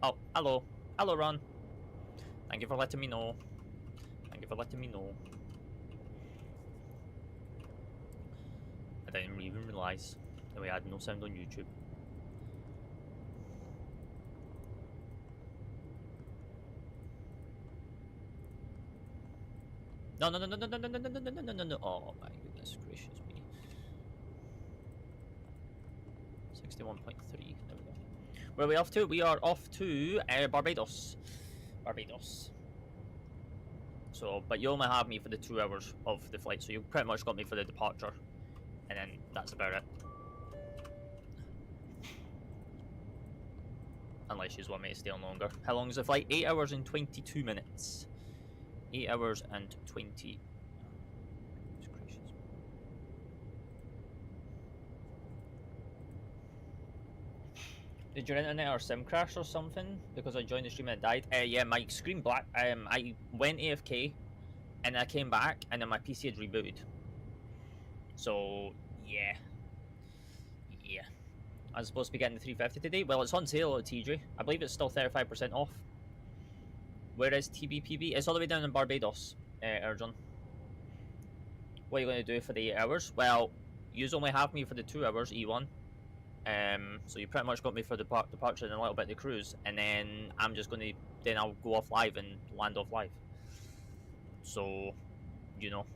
Oh, hello. Hello, Ron. Thank you for letting me know. Thank you for letting me know. I didn't even realise that we had no sound on YouTube. No, no, no, no, no, no, no, no, no, no, no, no, no, no. Oh my goodness gracious me. 61.3. There we go. Where are we off to? We are off to Barbados. Barbados. So, but you only have me for the 2 hours of the flight, so you pretty much got me for the departure. And then that's about it. Unless you want me to stay on longer. How long is the flight? 8 hours and 22 minutes. 8 hours and 20. Goodness gracious. Did your internet or SIM crash or something? Because I joined the stream and it died. Yeah, my screen black. I went AFK, and I came back, and then my PC had rebooted. So yeah. I was supposed to be getting the 350 today. Well, it's on sale at TJ. I believe it's still 35% off. Where is TBPB? It's all the way down in Barbados, Erjon. What are you going to do for the 8 hours? Well, you only have me for the 2 hours, E1. So you pretty much got me for the departure and a little bit of the cruise. And then I'm just going to... Then I'll go off live and land off live. So, you know.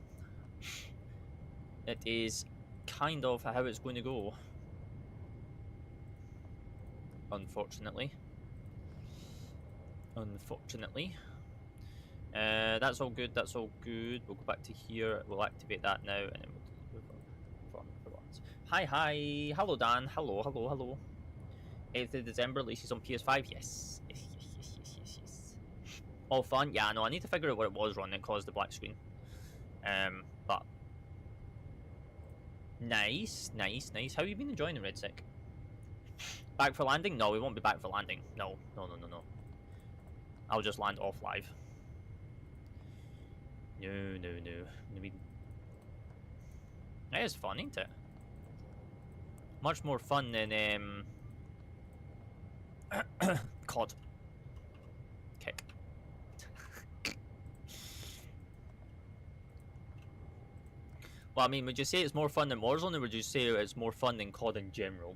It is kind of how it's going to go. Unfortunately. That's all good, that's all good. We'll go back to here, we'll activate that now, and then we'll for once. Hi, hello Dan, hello. 8th of December releases on PS5, yes. All fun, yeah, no, I need to figure out what it was running that caused the black screen. But nice. How have you been enjoying the Red Sick? Back for landing? No, we won't be back for landing. No. I'll just land off live. No. It is fun, ain't it? Much more fun than COD. Kick. Well, I mean, would you say it's more fun than Warzone, or would you say it's more fun than COD in general?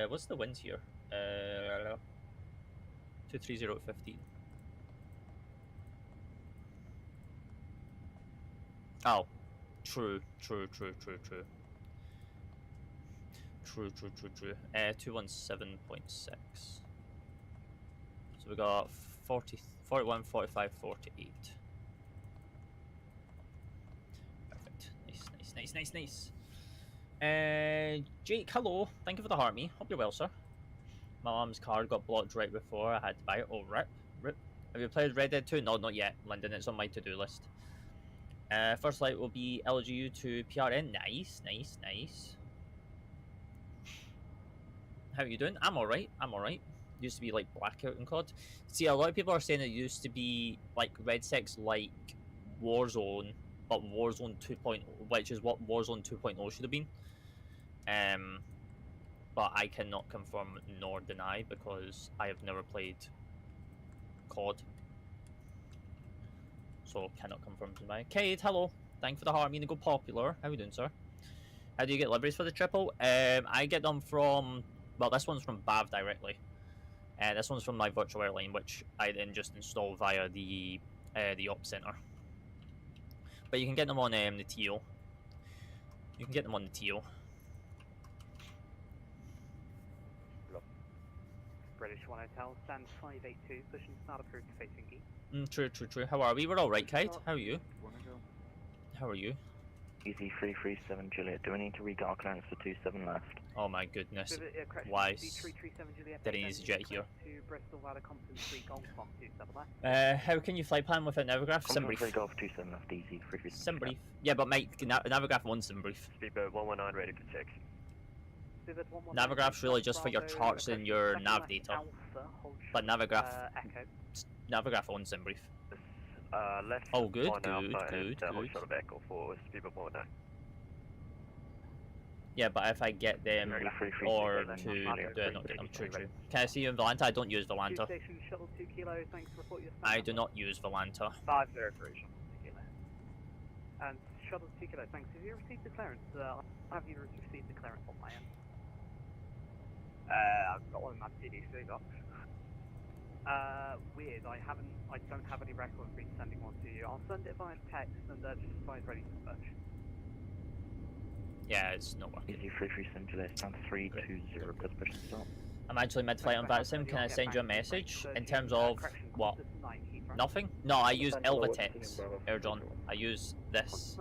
What's the winds here? 230.15. Oh, true. 217.6. So we got 40, 41, 45, 48. Perfect. Nice. Jake, hello. Thank you for the heart me. Hope you're well, sir. My mom's card got blocked right before I had to buy it. Oh, rip. Have you played Red Dead 2? No, not yet, Lyndon. It's on my to-do list. First flight will be LGU to PRN. Nice. How are you doing? I'm alright. Used to be like Blackout and COD. See, a lot of people are saying it used to be like Red 6 like Warzone, but Warzone 2.0, which is what Warzone 2.0 should have been. But I cannot confirm nor deny because I have never played COD. So cannot confirm to deny. Kate, hello. Thank you for the heart. I'm gonna go popular. How are you doing, sir? How do you get liveries for the triple? I get them from, well, this one's from BAV directly. This one's from my virtual airline, which I then just install via the op center. But you can get them on the TO. You can get them on the TO. British 1 Hotel, stand 582, pushing start approved to facing E. True. How are we? We're alright, Kate. How are you? How are you? Easy 337 Juliet. Do we need to regard clearance for 27 left? Oh my goodness. Why did he need to jet here? How can you fly plan without Navigraph? Sim brief. Golf 27 left, easy. Sim brief. Yeah, but mate, Navigraph one sim brief. Speedboat 119 ready for 6. Navigraph's really just for your charts and your nav data. But Navigraph on sim brief. Left. Oh, good. Short of echo for speedboat 109. Yeah, but if I get them or to do it, not get them. True, true. Can I see you in Volanta? I don't use Volanta. Station shuttle 2 kilo, thanks, report your I do not use Volanta. 503 shuttle 2 kilo. And shuttle 2 kilo, thanks. Have you received the clearance? Have you received the clearance on my end? I've got one in my PDC box. Weird. I don't have any record of me sending one to you. I'll send it via text and just advise ready for search. Yeah, it's not working. Easy 337 Juliet, stand 320, request push and stop. I'm actually mid-flight on VATSIM. Can I send you a message in terms of what? Nothing? No, I use Elvatex, Airjohn. I use this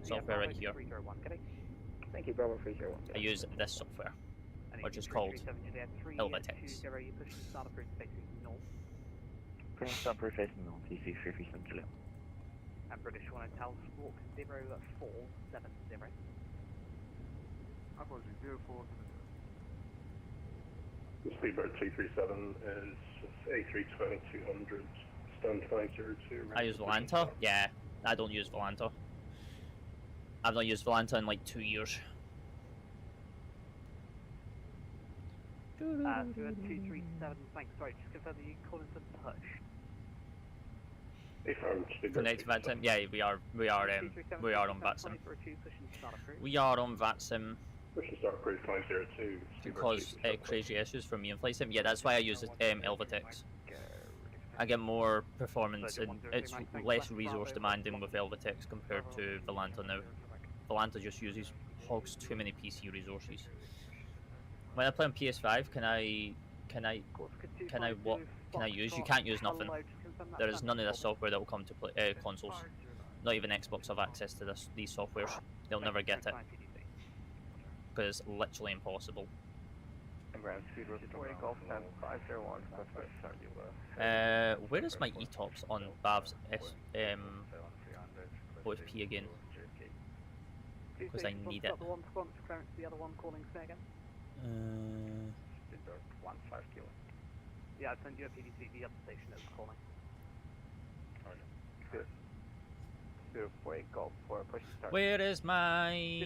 software right here. Thank you, Bravo 301. I use this software, which is called Elvatex. Green start proof facing north, EC 337 Juliet. And British 1 Hotel, squawk 0470. Apologies, 0470. Speedbird 237 is A320 200, stand 502. I use Volanta? Yeah, I don't use Volanta. I've not used Volanta in like 2 years. 237, thanks. Sorry, just confirm that you call into push. Connect to VATSIM? Yeah, we are on VATSIM. We are on VATSIM. Push and start approved 502. Because crazy issues for me in flight sim. Yeah, that's why I use Elvatex. I get more performance and it's less resource demanding with Elvatex compared to Volanta now. Volanta just hogs too many PC resources. When I play on PS5, can I use? You can't use nothing. There is none of this software that will come to consoles. Not even Xbox have access to these softwares. They'll never get it. Because it's literally impossible. Where is my ETOPS on Bav's OSP again? Because I need it. The other one calling, say again. 15 kilo. Yeah, I sent you a PDC, the other station is calling. Where is my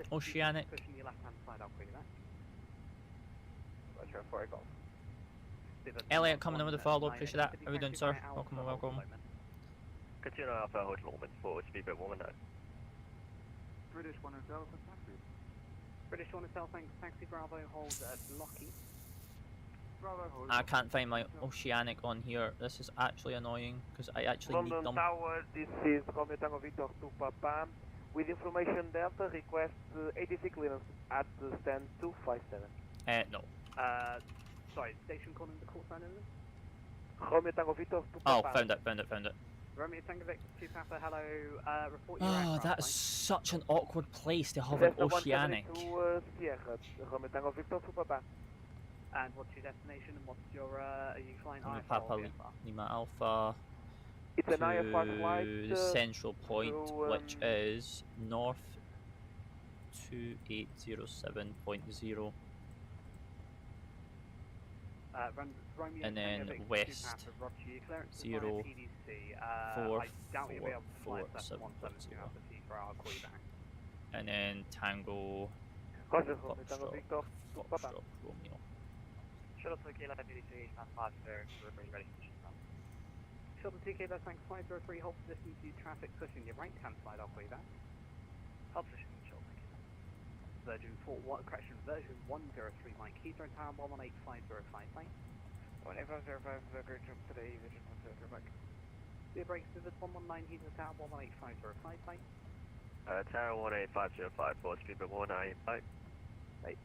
Oceanic? Elliot coming in with a follow, appreciate that. How are we doing, sir? Welcome, welcome. Continue Alpha Hotel Orbit forward, speedbird 1 minute. British 1 Hotel, British 1 Hotel, thanks. Taxi Bravo, hold Lockheed. I can't find my Oceanic on here. This is actually annoying because I actually need them. London Tower, this is Romeo Tango Victor to Papa. With information Delta, request ATC clearance at stand 257. No. Sorry, station calling the call sign in this? Romeo Tango Victor to Oh, Papa. found it. Romeo Tango Victor to Papa, hello, report your Oh, aircraft, that is line. such an awkward place to have an Oceanic. Sierra, Romeo Tango Victor to Papa. And what's your destination and what's your, are you flying IFR Papa or VFR? Lima Alpha It's an IFR flight to Central Point, to, which is north 2807.0. Romeo And then Tango Victor to west Papa, Roger, your clearance is 0 via PDC. I doubt you'll be able to fly 772 Alpha Heathrow, I'll call you back. And then Tango Roger, Romeo Tango Victor to Papa. Foxtrot Romeo. Shuttle 2 kilo, PDC, stand 503, ready for push and start. Shuttle 2 kilo, thanks 503, hold position to traffic pushing your right hand side, I'll call you back. Hold position, shuttle 2 kilo. Version 103, Mike Heathrow Tower 118505, mate. 18505, great jump today, Vision 103, back. Clear brakes to the 119 Heathrow Tower 118505, mate. Tower 18505, forward speedbird 195. Nice.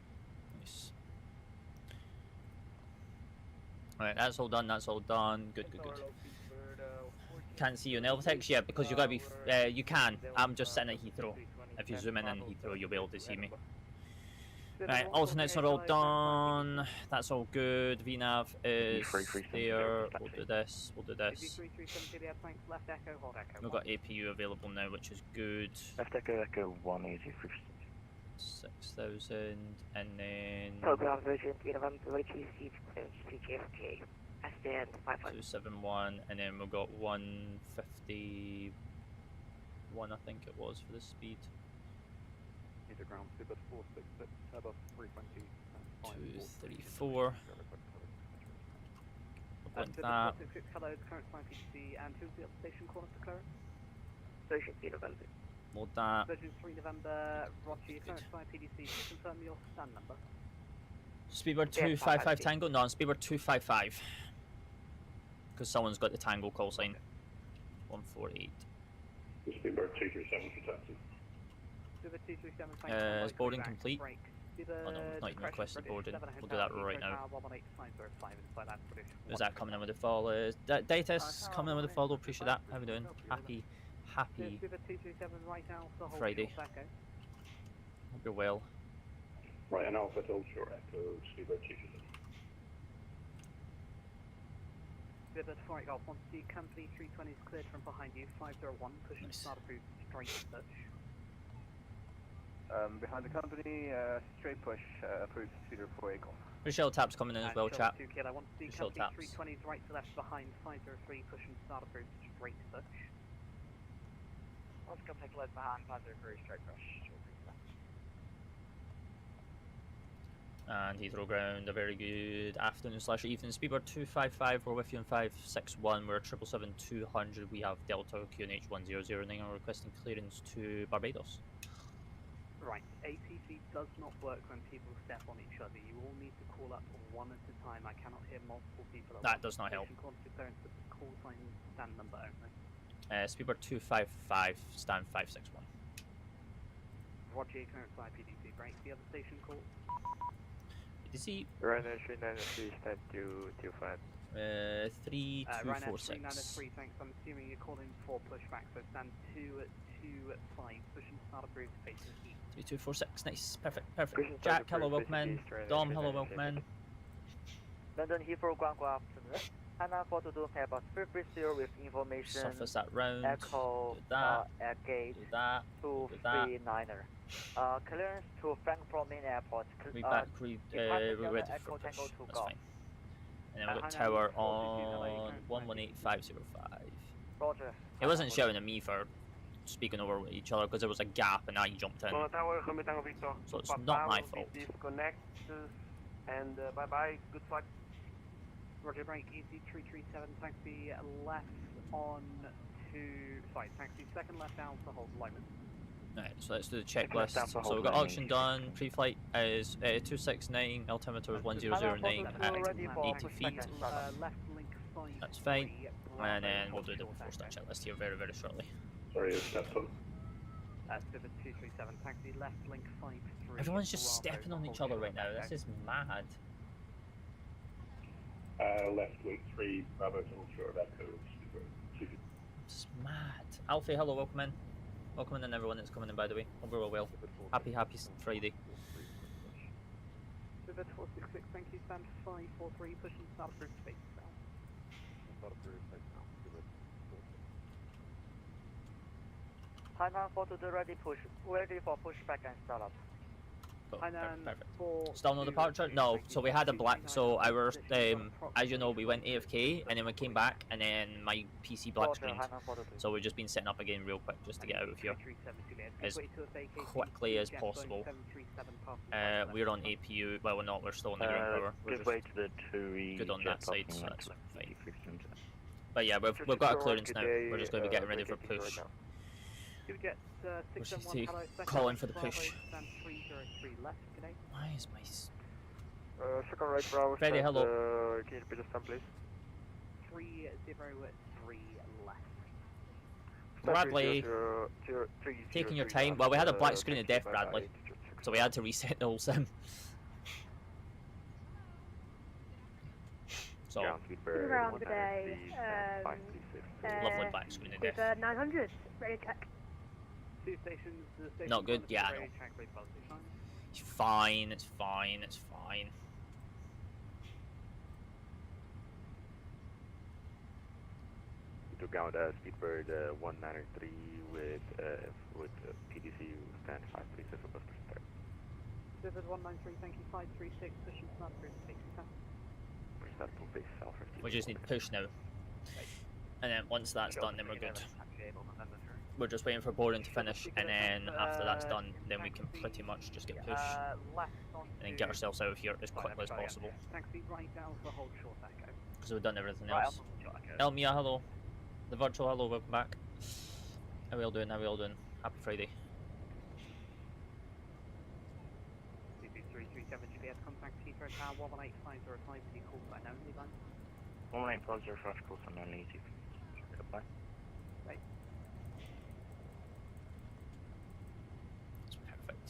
Alright, that's all done. Good. Can't see you in Elvatex yet because you gotta be. You can. I'm just sitting at Heathrow. If you zoom in Heathrow, you'll be able to see me. Right, alternates are all done. That's all good. VNAV is there. We'll do this. 333 thanks, left echo, hold echo. We've got APU available now, which is good. Left echo 1, easy 6,000, and then Program version 3GFK. I stand 500. 271, and then we've got 151, I think it was, for the speed. meter ground, Speedbird 466, Airbus 320, and 234. Like that. 466, hello, current flying PTC, and who's the station calling for clearance? Station 3 November. Load that. Virgin 3 November, Roger, current flying PTC, confirm your stand number. Speedbird 255 Tango? No, Speedbird 255. Because someone's got the Tango call sign. 148. Speedbird 237 for taxi. Speedbird 237, thank you. Is boarding complete? Break. Oh no, not even requested boarding. We'll do that right now. Is that coming in with a follow? Datus coming in with a follow. Appreciate that. How we doing? Happy Friday. Hope you're well. Right, and Alpha Delta Short Echo, Speedbird 237. Speedbird 4 Golf, once the company 320 is cleared from behind you, 501, push and start approved, straight search. Behind the company, straight push, approved, Speedbird 4 Golf. Michelle Tap's coming in as well, chap. Once the company 320 is right to left behind, 503, push and start approved, straight search. Once company left behind, 503, straight push. And Heathrow ground, a very good afternoon / evening. Speedbird 255, we're with you on 561, we're 777-200, we have Delta QNH 1009, and we're requesting clearance to Barbados. Right, ATC does not work when people step on each other. You all need to call up one at a time. I cannot hear multiple people at That once. does not help. Call sign stand number only. Speedbird 255, stand 561. Roger, current flight PDC break. The other station call. PDC. Ryanair 393, stand 225. 3246. Ryanair 393, thanks. I'm assuming you're calling for pushback, so stand 225. Push and start approved, facing heat. 3246, nice, perfect. Jack, hello, welcome in. Dom, hello, welcome in. London Heathrow, ground good afternoon. Hannah 422, Airbus 330 with information. Surface that round. Echo, do that. at gate Do that. 239er. Clearance to Frankfurt Main Airport. We're ready for push. That's fine. And then we've got tower on 118,505. Roger. It wasn't shouting at me for speaking over each other because there was a gap and I jumped in. So it's not my fault. Disconnect and bye bye. Good flight. Roger, break. EC 337, taxi left on to. Sorry, taxi second left down to hold alignment. Alright, so let's do the checklist. So we've got auction done, pre-flight is 269, altimeter is 1009 at 80 feet. Left link 5. That's fine. And then we'll do the 4-star checklist here very, very shortly. Sorry, is that one? Speedbird 237, taxi left link 53. Everyone's just stepping on each other right now. This is mad. Left wing 3, Bravo Tunnel Short Echo, Speedbird 237. It's mad. Alfie, hello, welcome in. Welcome in and everyone that's coming in, by the way. Hope we're all well. Happy Friday. Speedbird 466, thank you, stand 543, push and start approved space now. Hannah 422 ready for pushback and startup. Cool. Hainan Perfect. 4. Still no departure? No. So we had a black. So our as you know, we went AFK and then we came back and then my PC black screened. So we've just been setting up again real quick just to get out of here as quickly as possible. We're on APU. Well, we're not. We're still on the ground power. We're just good on that side, so that's fine. But yeah, we've got a clearance now. We're just going to be getting ready for push. We're just calling for the push. Why is my... Second right, Bravo. Freddy, hello. Can you repeat the stand, please? 303 left. Bradley, taking your time. Well, we had a black screen of death, Bradley, so we had to reset the whole sim. So, around today, lovely black screen of death. 900, ready to check. Two stations, Not good? Yeah, I know. It's fine, it's fine, it's fine. To ground Speedbird 193 with PDC stand 536 above start. Speedbird 193, thank you, 536, pushing start for space. Start full base, We just need to push now. And then once that's done, then we're good. we're just waiting for boarding to finish, and then after that's done, then we can pretty much just get pushed left on and then get ourselves out of here as quickly as possible. Taxi right Alpha, hold short echo. Because we've done everything Right, else. Elmia, hello. The virtual, hello, welcome back. How we all doing? How we all doing? Happy Friday. 2337 Juliet, contact Heathrow Tower 11850 to call sign only line. 11850 call sign only. Goodbye. Right. That's perfect.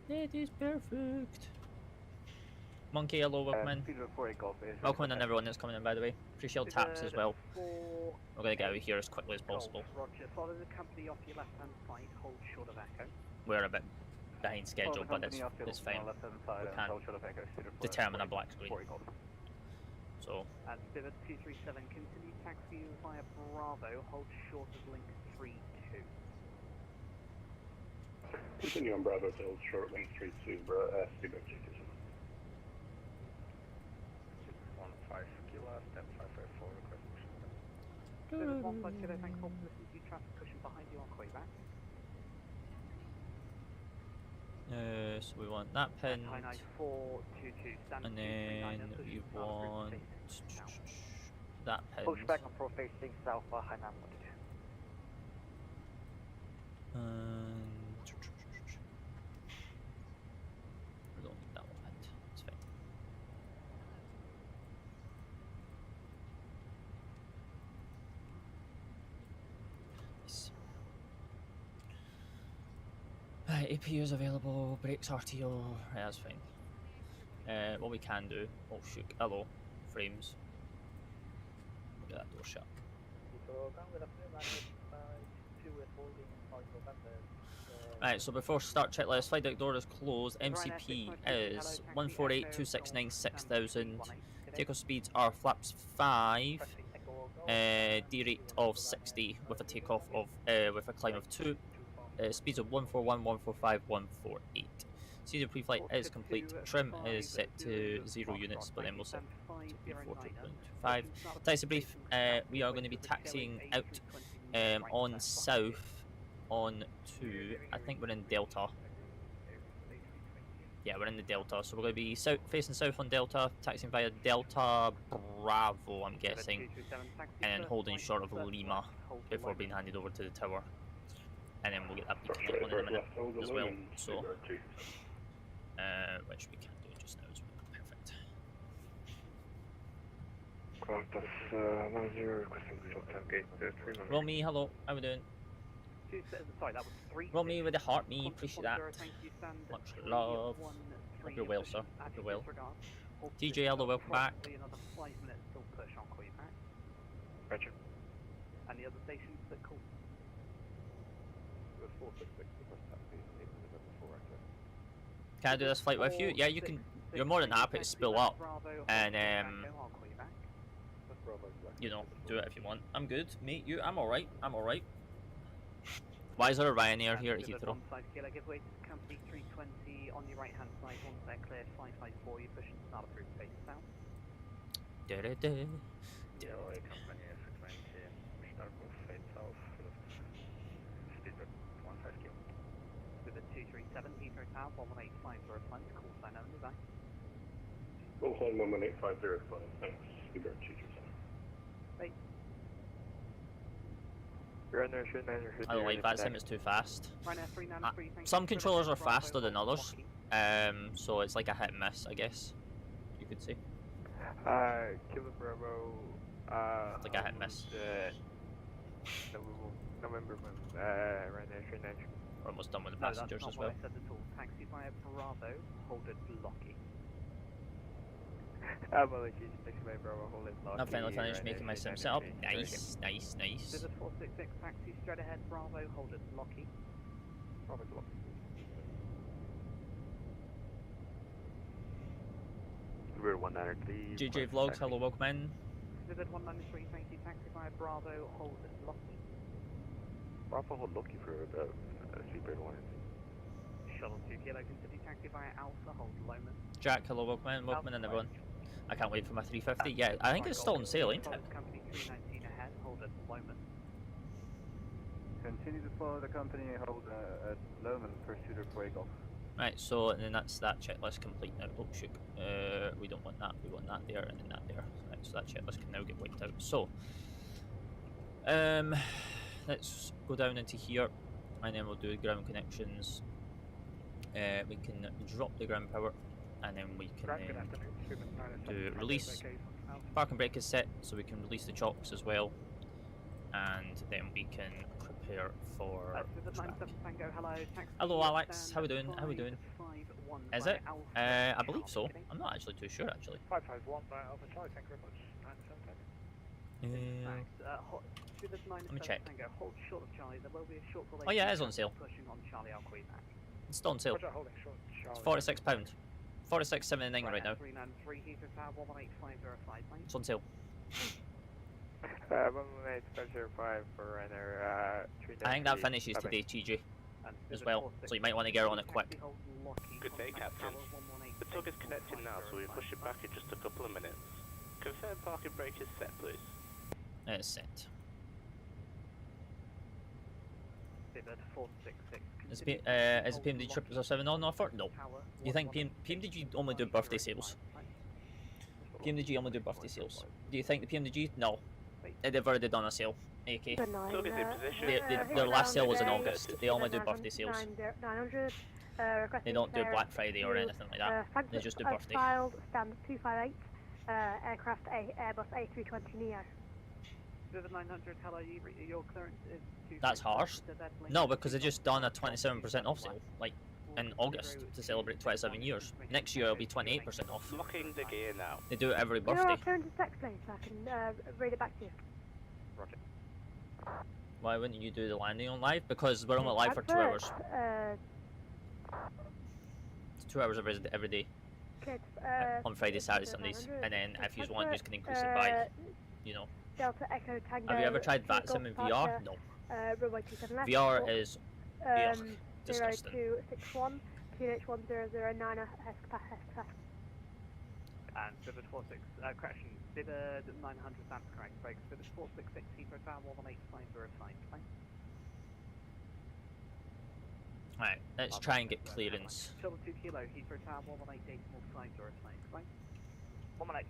It is perfect. Monkey, hello, welcome in. Welcome in everyone that's coming in, by the way. Appreciate taps as well. We're going to get out of here as quickly as possible. Roger, follow the company off your left hand side, hold short of echo. We're a bit behind schedule, but it's fine. We can't determine a black screen. So, And Vivid 237, continue taxi via Bravo, hold short of link 32. Continue on Bravo to hold short link 32, Seabird 227. 615 kilo, step 554, request pushing. Vivid 15 kilo, thanks for listening to traffic cushion behind you on Quayback. so we want that pin, High 9422, stand and then we want that pin. Push back on pro facing south for Hainan 42. And we don't need that one pinned. It's fine. Yes. Right, APU is available. Brakes RTO. Right, that's fine. What we can do. Oh shoot! Hello, frames. Get that door shut. Right, so before start checklist, flight deck door is closed. MCP is 148.269.6000. Takeoff speeds are flaps 5. D rate of 60 with a takeoff of with a climb of 2. Speeds of 141, 145, 148. Season pre-flight is complete. Trim is set to 0 units, but then we'll set to be 40.25. Taxi brief. We are going to be taxiing out on south on to, I think we're in Delta. Yeah, we're in the Delta, so we're going to be facing south on Delta, taxiing via Delta Bravo, I'm guessing, and then holding short of Lima before being handed over to the tower. And then we'll get that beacon light on in a minute as well, so which we can do just now as well. Perfect. Roll me, hello, how we doing? Sorry, that was 3. Roll me with the heart, me, appreciate that. Much love. Hope you're well, sir. Hope you're well. TJ, hello, welcome back. Another 5 minutes still push on Quayback. Roger. And the other stations that call. Can I do this flight with you? Yeah, you can. You're more than happy to spill up and you know, do it if you want. I'm good, mate. I'm alright. I'm alright. Why is there a Ryanair here at Heathrow? Give way to company 320 on your right hand side. Once they're cleared, 554. You're pushing start approved base south. Da-da-da. Company 320, start with fade south. Speed 15 kilo. With a 237, Heathrow Tower 11850 flight, call sign only back. Call sign 11850 flight, thanks. Seabird 227. Bye. I don't like VATSIM, it's too fast. Ryanair 393, Some controllers are faster than others, so it's like a hit and miss, I guess you could say. Kilo Bravo. It's like a hit and miss. November, Ryanair 393. We're almost done with the No, passengers that's as not well. what I said at all. Taxi via Bravo, hold it Locky. Apologies, taxi by Bravo, hold it Locky. I've finally finished making my sim setup. Nice, nice, nice. Vivid 466, taxi straight ahead, Bravo, hold it Locky. Bravo to Locky. We're 193. JJ Vlogs, hello, welcome in. Vivid 193, thank you, taxi via Bravo, hold it Locky. Bravo, hold Locky for about Seabird 1. Shuttle 2 kilo, continue taxi via Alpha, hold Lomond. Jack, hello, welcome in everyone. I can't wait for my 350. Yeah, I think it's still on sale, ain't it? Company 319 ahead, at Lowman. Continue to follow the company and hold at Lowman, pursuit of break off. Right, so and then that's that checklist complete now. Oh shoot, we don't want that. We want that there and then that there. Right, so that checklist can now get wiped out. So, let's go down into here, and then we'll do ground connections. We can drop the ground power, and then we can do release. Park and brake is set, so we can release the chocks as well, and then we can prepare for track. Hello, Alex. How we doing? How we doing? Is it? I believe so. I'm not actually too sure actually. 551 by Alpha Charlie, thank you very much. 977. Let me check. Hold short of Charlie. There will be a short delay. Oh yeah, it is on sale. Pushing on Charlie, I'll call you back. It's still on sale. Roger, holding short, It's Charlie. £46. 46.79 right now. 393 Heathrow Tower 118505, mate. It's on sale. 118.05 for runner. I think that finishes today, TJ, as well. So you might want to get on it quick. Good day, Captain. The tug is connecting now, so we'll push it back in just a couple of minutes. Confirm parking brake is set, please. It's set. Is the PMDG 777 on offer? No. Do you think PMDG only do birthday sales? PMDG only do birthday sales. Do you think the PMDG? No. They've already done a sale. AK. Tug is in position. Their last sale was in August. They only do birthday sales. They don't do Black Friday or anything like that. They just do birthday. Filed stand 258, aircraft Airbus A320neo. 900, hello, your clearance is That's harsh. No, because they just done a 27% off sale, like in August, to celebrate 27 years. Next year it'll be 28% off. Locking the gear now. They do it every You're birthday. off turn to text, please, so I can read it back to you. Roger. Why wouldn't you do the landing on live? Because we're only live for 2 hours. It's 2 hours every day. On Friday, Saturday, Sundays. And then if you want, you can increase it by, you know. Delta Echo Tango. Have you ever tried VATSIM in VR? No. VR is disgusting. 0261 QH1009 Hesca. And Civic 46, correction, Civic 900, that's correct, break, Civic 466, Heathrow Tower 118505, fine. Alright, let's try and get clearance. Shuttle 2 kilo, Heathrow Tower 11885005, fine. 118.505,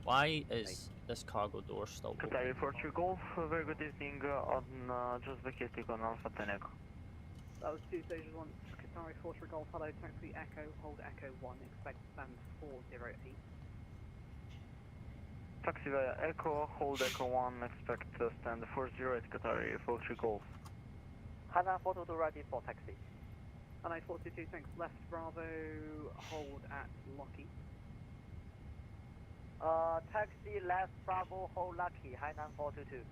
Why is this cargo door still open? Qatari 43 Golf, very good evening on just vacating on Alpha 10 Echo. That was 2 stages 1, Qatari 43 Golf, hello, taxi Echo, hold Echo 1, expect stand 408. Taxi via Echo, hold Echo 1, expect stand 408 Qatari 43 Golf. Hana 422 ready for taxi. Hana 422, thanks, left Bravo, hold at Lockheed. Taxi left Bravo, hold Lucky, Hainan 422.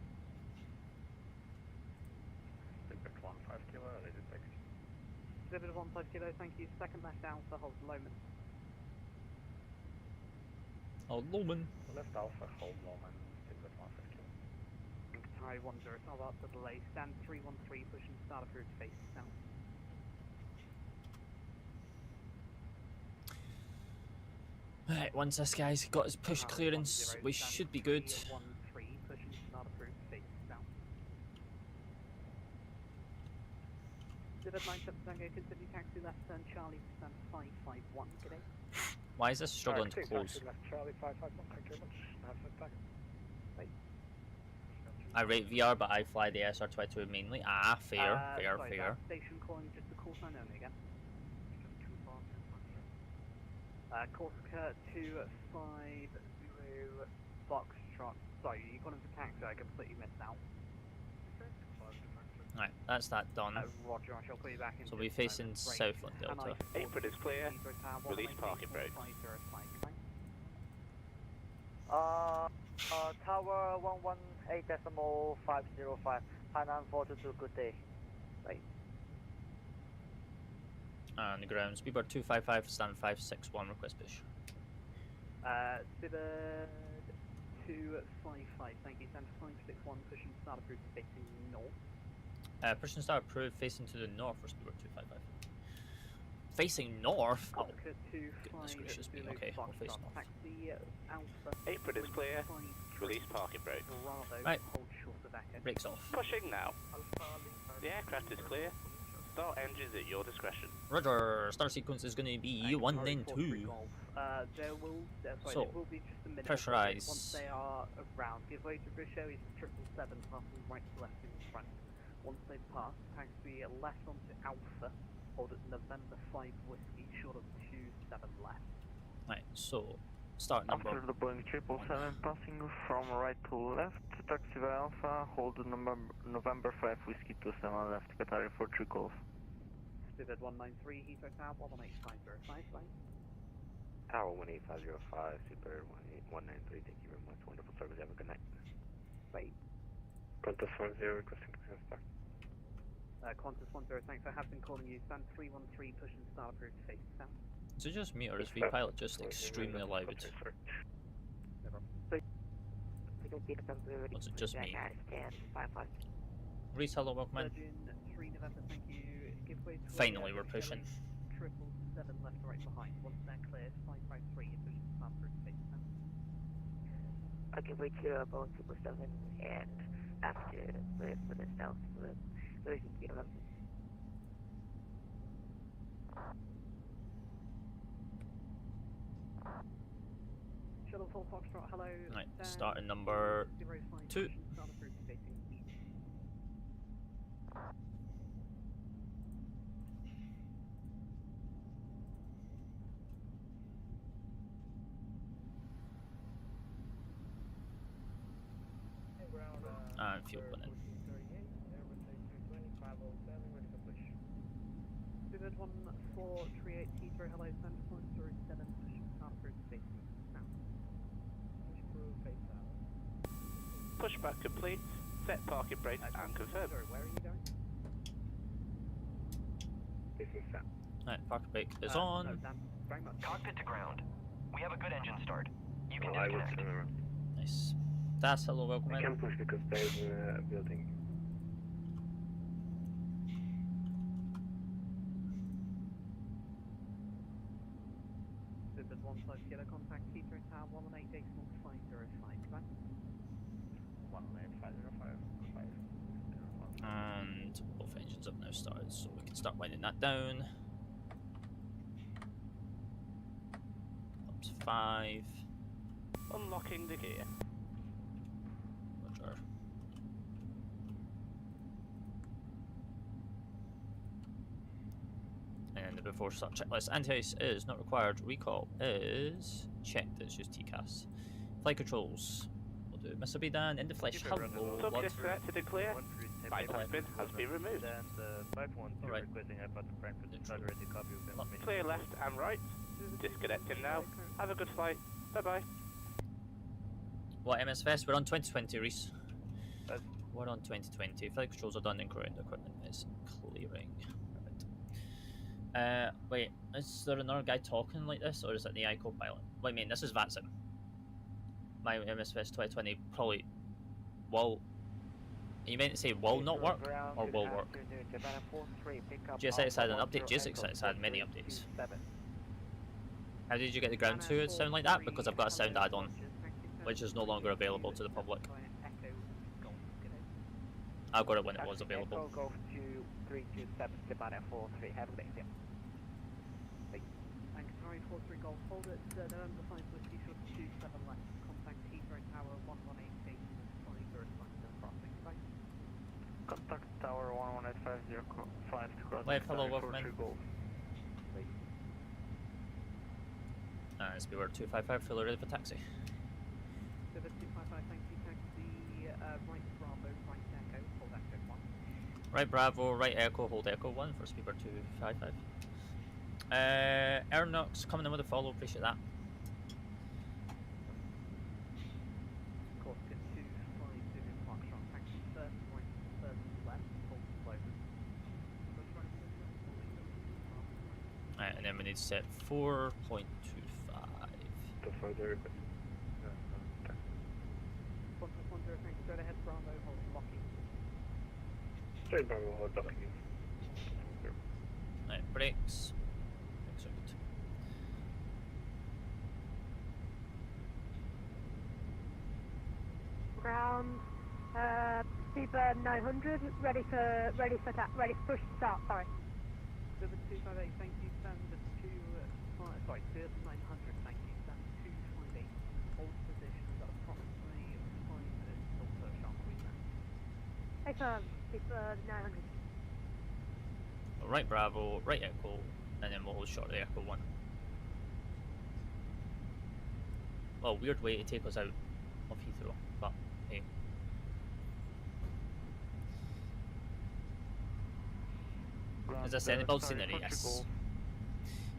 Civic 15 kilo, ready taxi. Civic 15 kilo, thank you. Second left Alpha, hold Lowman. Oh, Lowman. Left Alpha, hold Lowman, Civic 15 kilo. Qatari 10, it's not about the delay. Stand 313, pushing start approved, face south. Right, once this guy's got his push clearance, we should be good. 13, pushing start approved, face south. Civic 97 Tango, continue taxi left turn Charlie, stand 551, good day. Why is this struggling to close? Left Charlie 551, thank you very much. Have a good time. I rate VR, but I fly the SR22 mainly. Ah, fair. Sorry, station calling just the call sign only again. Corsica 250 Foxtrot. Sorry, you got into taxi, I completely missed out. Right, that's that done. Roger, I shall put you back in. So we'll be facing south on Delta. Apron is clear. Release parking brake. Tower 118.505, Hainan 422, good day. Right. And the ground, speedbird 255, stand 561, request push. Civic 255, thank you, stand 561, pushing start approved, facing north. Pushing start approved, facing to the north for speedbird 255. facing north. Oh, Oscar 25 goodness gracious me. Zulu Okay, we'll face Foxtrot, north. taxi Alpha. Apron is clear. 35 Release parking brake. Bravo, Right. hold short of Echo. Brakes off. Pushing now. The aircraft is clear. Start engines at your discretion. Roger. Start sequence is going to be 1 and 2. There will be just a minute. Pressurize. Once they are around, give way to British Airways 777, passing right to left in front. Once they pass, taxi left onto Alpha, hold at November 5 Whiskey, short of 27 left. Right, so start number. After the Boeing 777 passing from right to left, taxi via Alpha, hold the November 5 Whiskey 27 left, Qatari for 3 calls. Spirit 193, Heathrow Tower, 118,505, flight. Tower 18505, Super 193, thank you very much. Wonderful service, have a good night. Wait. Qantas 10 requesting clearance start. Qantas 10, thanks. I have been calling you. Stand 313, push and start approved, face south. Is it just me or is VPilot just extremely loud? Was it just me? Reese, hello, welcome in. Virgin 3 November, thank you. Give way to Finally, we're pushing. 777 left to right behind. Once they're cleared, 553, push and start approved, face south. I'll give way to Boeing 777 and after for the south, so we can get them. Shuttle 4 Foxtrot, hello. Right, starting number 2. Start approved, facing east. And fuel running. Spirit 1438 Heathrow, hello, stand 407, push and start approved, facing south. Push through, face south. Pushback complete. Set parking brakes and confirm. Sorry, where are you going? Facing south. Right, park brake is No, on. Dan, very much. Cockpit to ground. We have a good engine start. You can Well, I will disconnect. turn around. Nice. Das, hello, welcome I in. can't push because there's a building. Spirit 15 Kilo, contact Heathrow Tower, 118.505, goodbye. 18505. And both engines have now started, so we can start winding that down. Ups 5. Unlocking the gear. Roger. And the before start checklist. Anti-ice is not required. Recall is checked. It's just TCAS. Flight controls. We'll do Mr. Bidan in the flesh. Hello, Subject blood. disconnected and clear. Bypass bin has been removed. And 512 Alright. requesting airport to Frankfurt to start ready copy of information. Clear left and right. Disconnecting now. Have a good flight. Bye bye. What MSFS? We're on 2020, Reese. That's- We're on 2020. Flight controls are done and ground equipment is clearing. Perfect. Wait, is there another guy talking like this, or is it the ICO pilot? Wait, I mean, this is VATSIM. My MSFS 2020 probably will. You meant to say will not work, or will work? GSX had an update, GSX had many updates. How did you get the ground to sound like that? Because I've got a sound add-on, which is no longer available to the public. I got it when it was available. Golf 2327, Savannah 43, have a good day. Thanks, sorry, 43 Golf, hold it, November 5 Whiskey, short 27 left, contact Heathrow Tower 118, 505, crossing, bye. Contact Tower 11850 to cross. Left, hello, welcome in. 3 Golf. SB 255, fully ready for taxi. Pivot 255, thank you, taxi, right Bravo, right Echo, hold Echo 1. Right Bravo, right Echo, hold Echo 1 for Speedbird 255. Aeronox coming in with a follow, appreciate that. Corsica 250 Foxtrot, taxi first left, hold close. Right, and then we need to set 4.25. The further request. Qantas 10, thanks, go ahead Bravo, hold locking. Straight Bravo, hold docking. Right, brakes. ground. Super 900, ready for push to start. Sorry. Super 258, thank you. Stand 900, thank you. Stand 258. Hold position at approximately 5 minutes till push after we land. Excellent. Super 900. Right Bravo, right Echo, and then we'll hold short of the Echo 1. Well, weird way to take us out of Heathrow, but hey. Is this any scenery? Yes.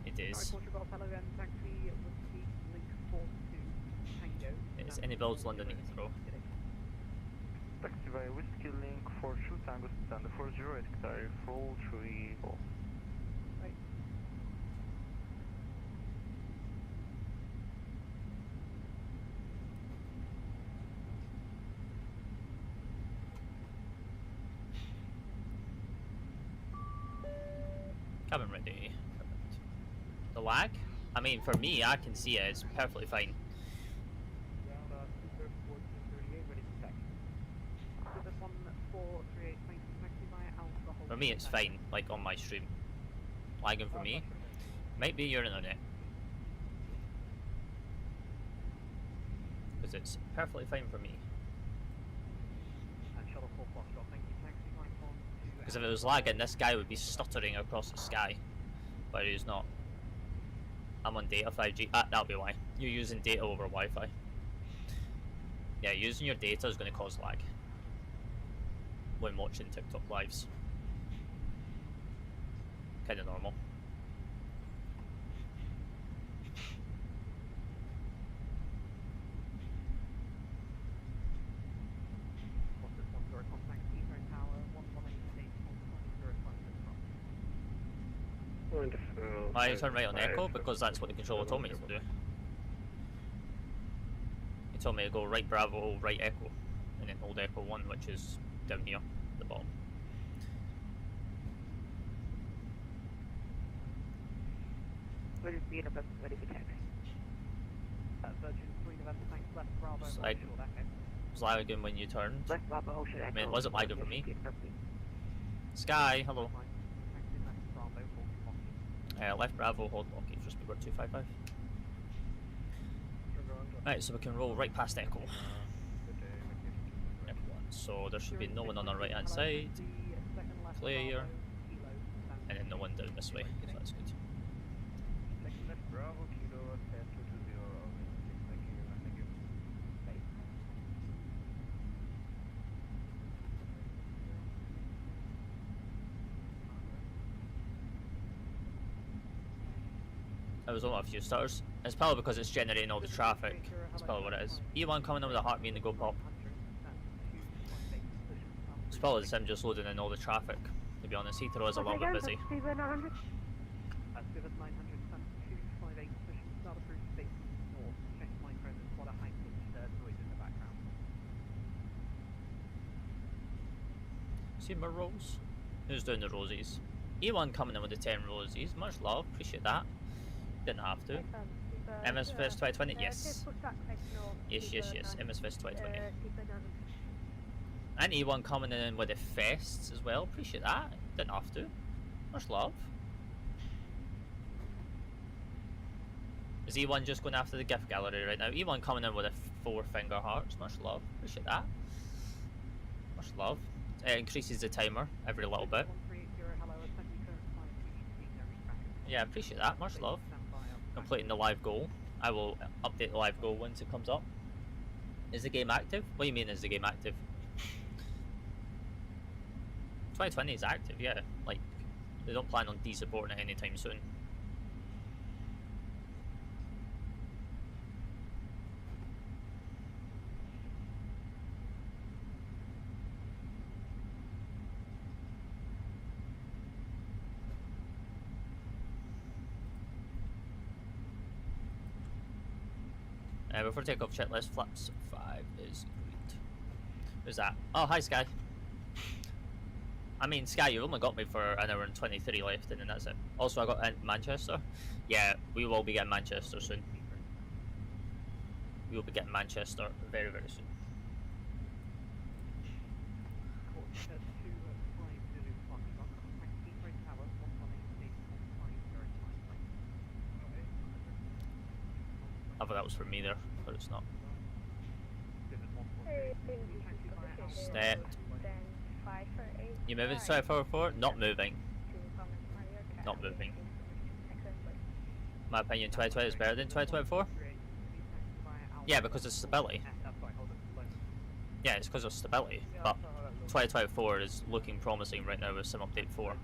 It is. It's any builds London Heathrow. Taxi by Whiskey Link 42 Tango Stand 408 Qatari full 3 call. Right. Cabin ready. Perfect. The lag? I mean, for me, I can see it. It's perfectly fine. Ground Super 4238, ready to taxi. Super 1438, thank you. Taxi by Alpha. For me, it's fine. Like on my stream. Lagging for me. Might be your internet. Because it's perfectly fine for me. And shuttle 4 Foxtrot, thank you. Taxi by on to. Because if it was lagging, this guy would be stuttering across the sky. But he's not. I'm on data 5G. Ah, that'll be why. You're using data over Wi-Fi. Yeah, using your data is going to cause lag when watching TikTok lives. Kind of normal. I turn right on Echo because that's what the controller told me to do. He told me to go right Bravo, right Echo, and then hold Echo 1, which is down here at the bottom. What is being about ready for taxi? Virgin 3 November, thanks. Left Bravo. It's like, it's lagging when you turned. Left Bravo, Ocean Echo. I mean, it wasn't lagging for me. Sky, hello. Left Bravo, hold blockage, just before 255. Right, so we can roll right past Echo. Echo 1. So there should be no one on our right hand side. Clear. And then no one down this way, so that's good. Bravo, Kilo, 10220. Thank you. I was on a few stars. It's probably because it's generating all the traffic. That's probably what it is. E1 coming in with a heartbeat and the go pop. It's probably the sim just loading in all the traffic. To be honest, Heathrow is a little bit busy. Super 900. Super 900, stand 258, pushing start approved space north. Check micro, there's quite a high pitched noise in the background. See my rolls? Who's doing the rosies? E1 coming in with the 10 rosies. Much love, appreciate that. Didn't have to. MSFS 2020, yes. Yes. MSFS 2020. And E1 coming in with the fests as well. Appreciate that. Didn't have to. Much love. Is E1 just going after the gift gallery right now? E1 coming in with a 4-finger hearts. Much love. Appreciate that. Much love. It increases the timer every little bit. Yeah, appreciate that. Much love. Completing the live goal. I will update the live goal once it comes up. Is the game active? What do you mean is the game active? 2020 is active, yeah. Like, they don't plan on de-supporting it anytime soon. Before takeoff checklist, flaps 5 is great. Who's that? Oh, hi Sky. I mean, Sky, you've only got me for an hour and 23 left, and then that's it. Also, I got Manchester. Yeah, we will be getting Manchester soon. We will be getting Manchester very, very soon. I thought that was for me there, but it's not. Step. You moving to 254? Not moving. Not moving. My opinion, 2020 is better than 2024. Yeah, because of stability. Yeah, it's because of stability. But 2024 is looking promising right now with Sim Update 4.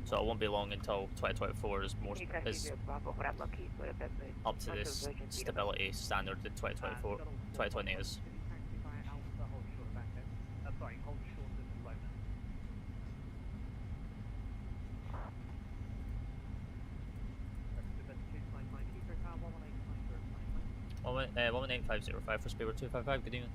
So it won't be long until 2024 is more is up to this stability standard that 2020 is. One 118.505 for Speedbird 255. Good evening.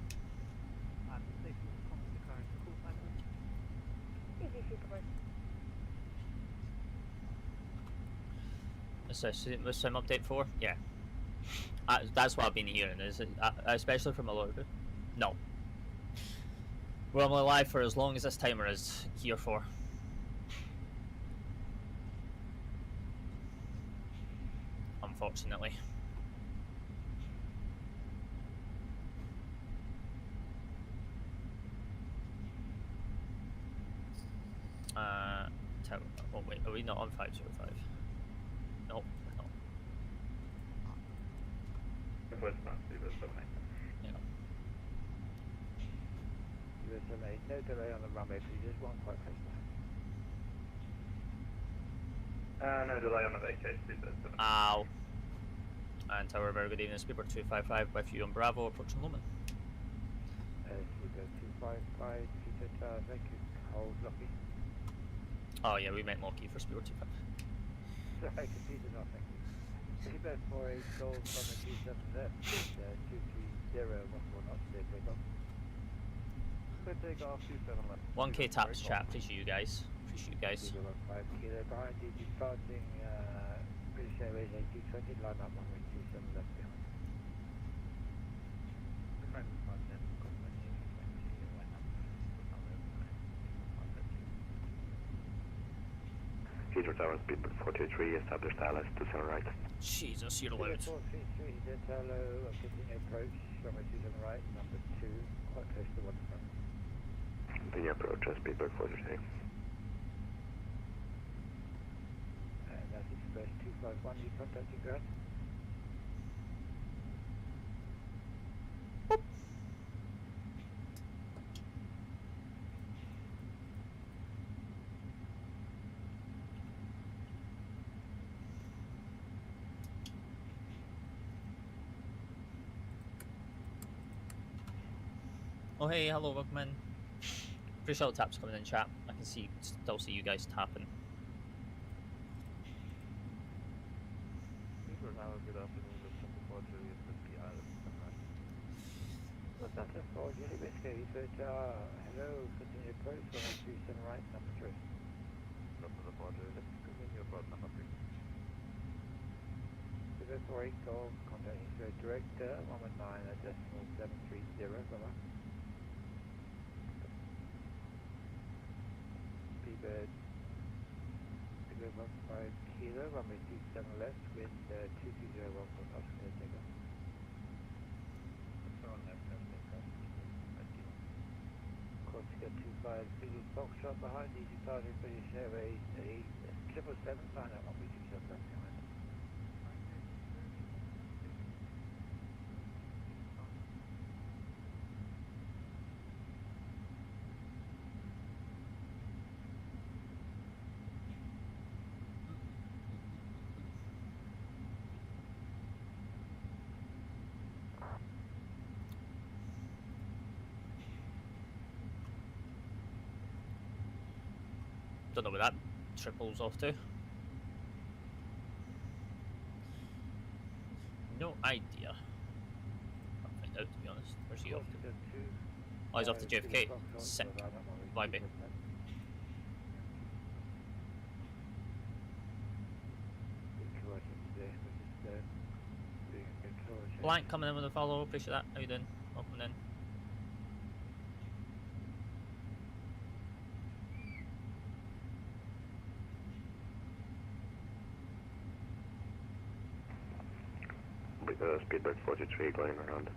Was Sim Update 4? Yeah. That's what I've been hearing, is it, especially from a lot of it. No. We're only live for as long as this timer is here for. Unfortunately. Oh wait, are we not on 505? No, we're not. Yeah. No delay on the runway, please. Just one quite close by. No delay on the vacate, please. Ow. And Tower, very good evening. Speedbird 255 with you on Bravo, approaching London. Speedbird 255, Peter Tower, thank you. Hold Lucky. Oh yeah, we meant Loki for Speedbird 255. Sorry, Peter, not thank you. Speedbird 48 gold from the 27 left, 230, 14 knots, clear takeoff. Clear takeoff, 27 left. 1K taps chat, appreciate you guys. Appreciate you guys. 5 kilo behind you, departing British Airways A220, line up 127 left behind. Heathrow Tower, Speedbird 423, established ILS 27 right. Jesus, you're loud. 433, hello, continue approach, runway 27 right, number 2, quite close to waterfront. The approach, Speedbird 433. And that's Express 251, you contacting ground? Oh hey, hello, welcome in. Appreciate all the taps coming in chat. I can still see you guys tapping. Good afternoon, welcome to Port Julius Whiskey Island. Santa 4, Julie Whiskey, hello, continue approach, runway 27 right, number 3. Welcome to Port Julius, continue approach number 3. Speedbird 48 Golf, contact Heathrow Director, 119.730, bye-bye. Speedbird 15 kilo, runway 27 left, wind 2201 for knots, clear takeoff. Corsica 25, Zulu Foxtrot behind you, departing British Airways, a 777, line up 127 left behind. Don't know where that triples off to. No idea. Can't find out, to be honest. Where's he off to? Oh, he's off to JFK. Sick. Vibey. Blank coming in with a follow. Appreciate that. How you doing? Welcome in. Speedbird 43 going around.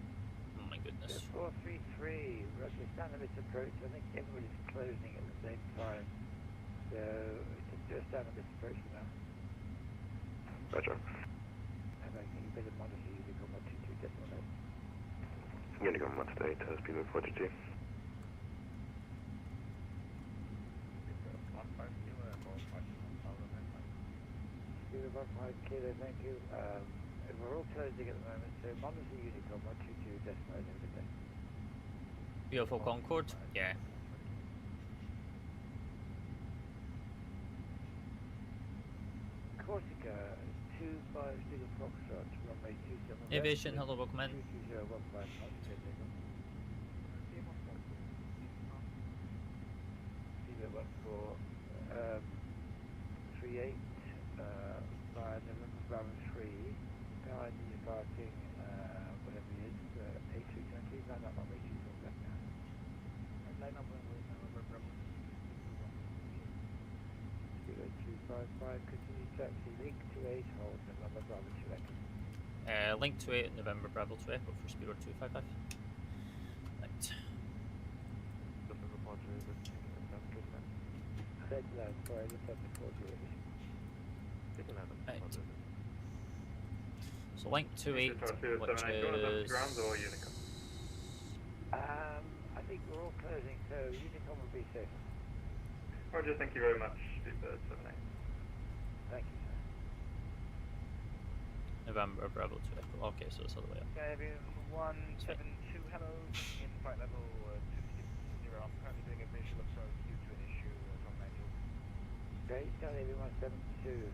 Oh my goodness. 433, Roger, stand a bit approach. I think everybody's closing at the same time. So, just stand a bit approach now. Roger. And I think you better monitor Unicom 122.8. Unicom 128, Speedbird 42. Speedbird 15 kilo, thank you. We're all closing at the moment, so monitor Unicom 122.8 every day. Beautiful Concorde. Yeah. Corsica 250 Foxtrot, runway 27. Aviation, hello, welcome in. 22015 knots, take off. Speedbird 1438, via November Bravo 3, behind the departing, whatever it is, A320, line up runway 27 left now. Line up runway November Bravo 3. Speedbird 255, continue taxi, link to 8, hold November Bravo 2 echo. Link to 8 November Bravo 2 Echo for Speedbird 255. Right. Dead low, sorry, just have to call you. Right. So link to 8, which is... I think we're all closing, so Unicom will be safe. Roger, thank you very much, Speedbird 78. Thank you, sir. November Bravo 2 Echo. Okay, so it's all the way up. Avian 172, hello, in flight level 260. I'm currently doing a visual approach due to an issue from manual. Okay, tell everyone 172.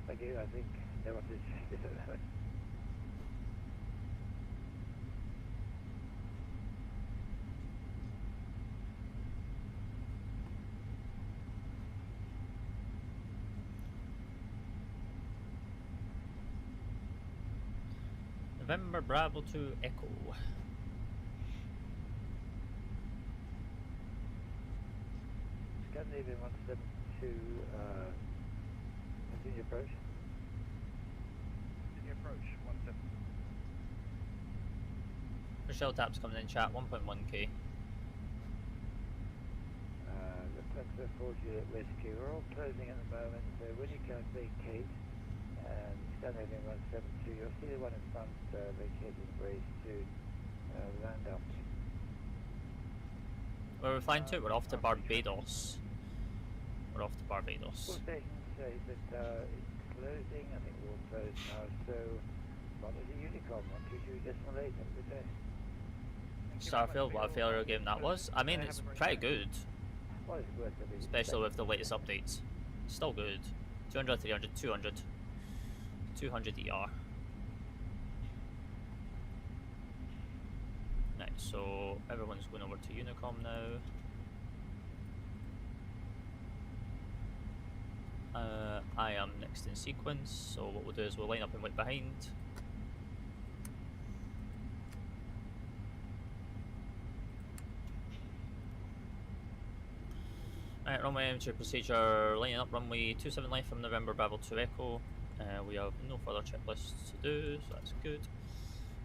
Thank you, I think there was this. November Bravo 2 Echo. Scandinavian 172, continue approach. Continue approach, 17. Michelle Taps coming in chat, 1.1k. Lufthansa 4 Juliet Whiskey, we're all closing at the moment, so when you can vacate, and Scandinavian 172, you'll see the one in front vacating very soon, land up. Where are we flying to? We're off to Barbados. We're off to Barbados. Full station says that it's closing, I think we're all closed now, so monitor Unicom 122.8, have a good day. Starfield, what a failure game that was. I mean, it's pretty good. Well, it's worth it. Especially with the latest updates. Still good. 200, 300, 200. 200ER. Right, so everyone's going over to Unicom now. I am next in sequence, so what we'll do is we'll line up and wait behind. Right, runway entry procedure, lining up runway 27 left from November Bravo 2 Echo. We have no further checklists to do, so that's good.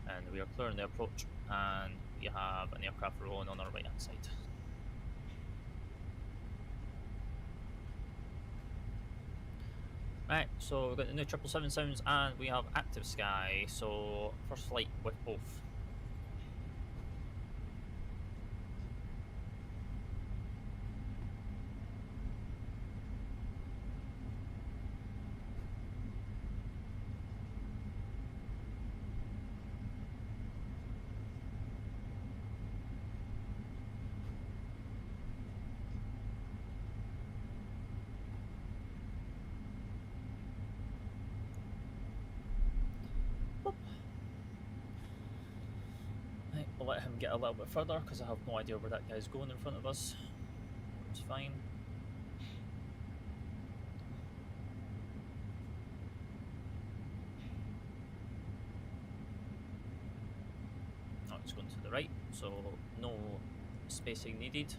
And we are clearing the approach, and we have an aircraft rolling on our right hand side. Right, so we've got the new 777 sounds, and we have active sky, so first flight with both. We'll let him get a little bit further because I have no idea where that guy's going in front of us. It's fine. Oh, it's going to the right, so no spacing needed.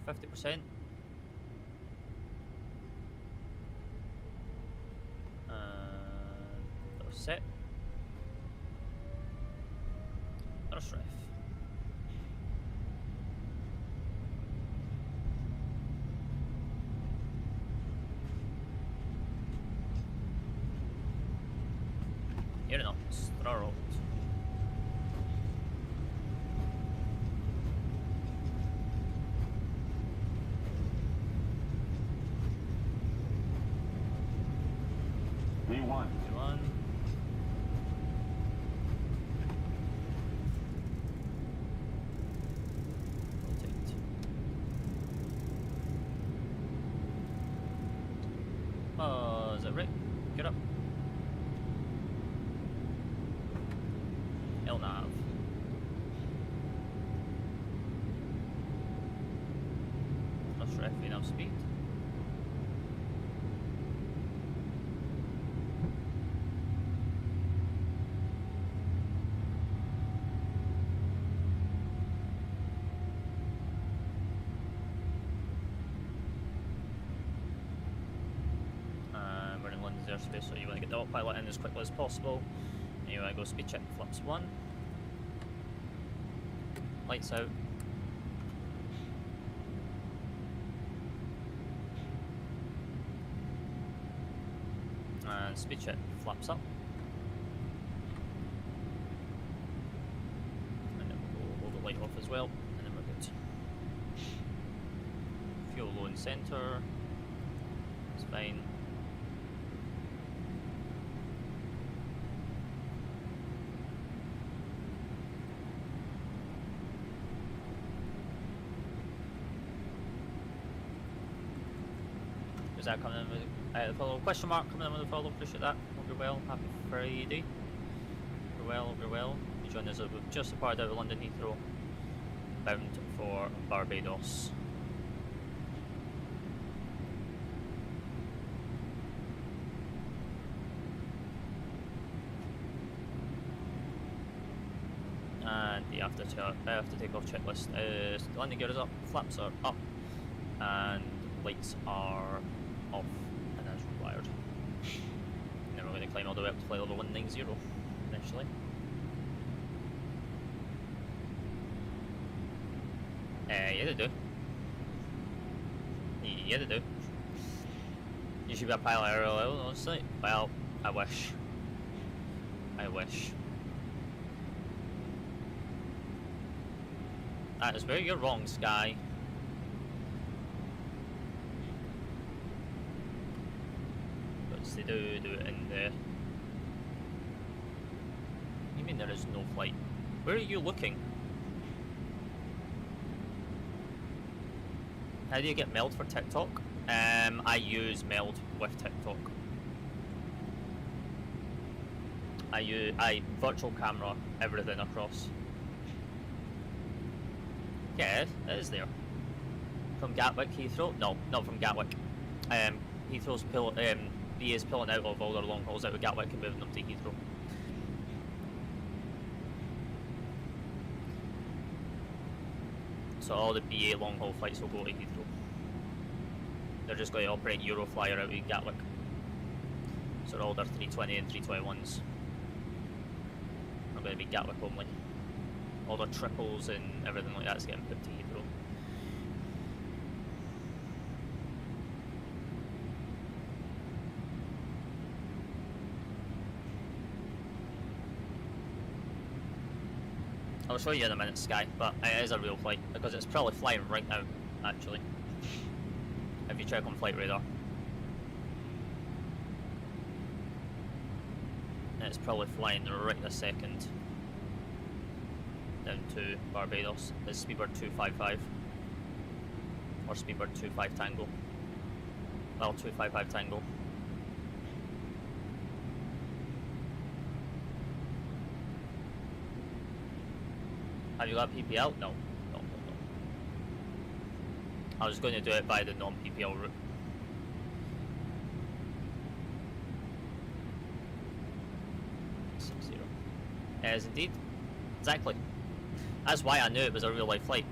50%. They're set. Nurse ref. Aeronauts, throttled. V1. V1. Rotate. Oh, is that right? Get up. LNAV. Let's ref enough speed. We're in London's airspace, so you want to get the autopilot in as quickly as possible. And you want to go speed check flaps 1. Lights out. And speed check flaps up. And then we'll hold the light off as well, and then we're good. Fuel low in centre. It's fine. Is that coming in with the follow? Question mark coming in with the follow. Appreciate that. Hope you're well. Happy Friday. Hope you're well. Hope you're well. You joined us. We've just departed out of London Heathrow, bound for Barbados. And the after takeoff checklist is landing gear is up, flaps are up, and lights are off, and as required. And then we're going to climb all the way up to flight level 190 eventually. Yeah, they do. Yeah, they do. You should be a pilot IRL, honestly. Well, I wish. I wish. That is where you're wrong, Sky. They do it in the... You mean there is no flight? Where are you looking? How do you get Meld for TikTok? I use Meld with TikTok. I virtual camera everything across. Yeah, it is there. From Gatwick, Heathrow? No, not from Gatwick. Heathrow's BA is pulling out of all their long hauls out of Gatwick and moving them to Heathrow. So all the BA long haul flights will go to Heathrow. They're just going to operate Euroflyer out of Gatwick. So all their 320 and 321s are going to be Gatwick only. All their triples and everything like that is getting put to Heathrow. I'll show you in a minute, Sky, but it is a real flight, because it's probably flying right now, actually. If you check on flight radar. It's probably flying right this second. Down to Barbados. It's Speedbird 255. Or Speedbird 25 Tango. Well, 255 Tango. Have you got PPL? No. No. I was going to do it by the non-PPL route. Yes, indeed. Exactly. That's why I knew it was a real life flight.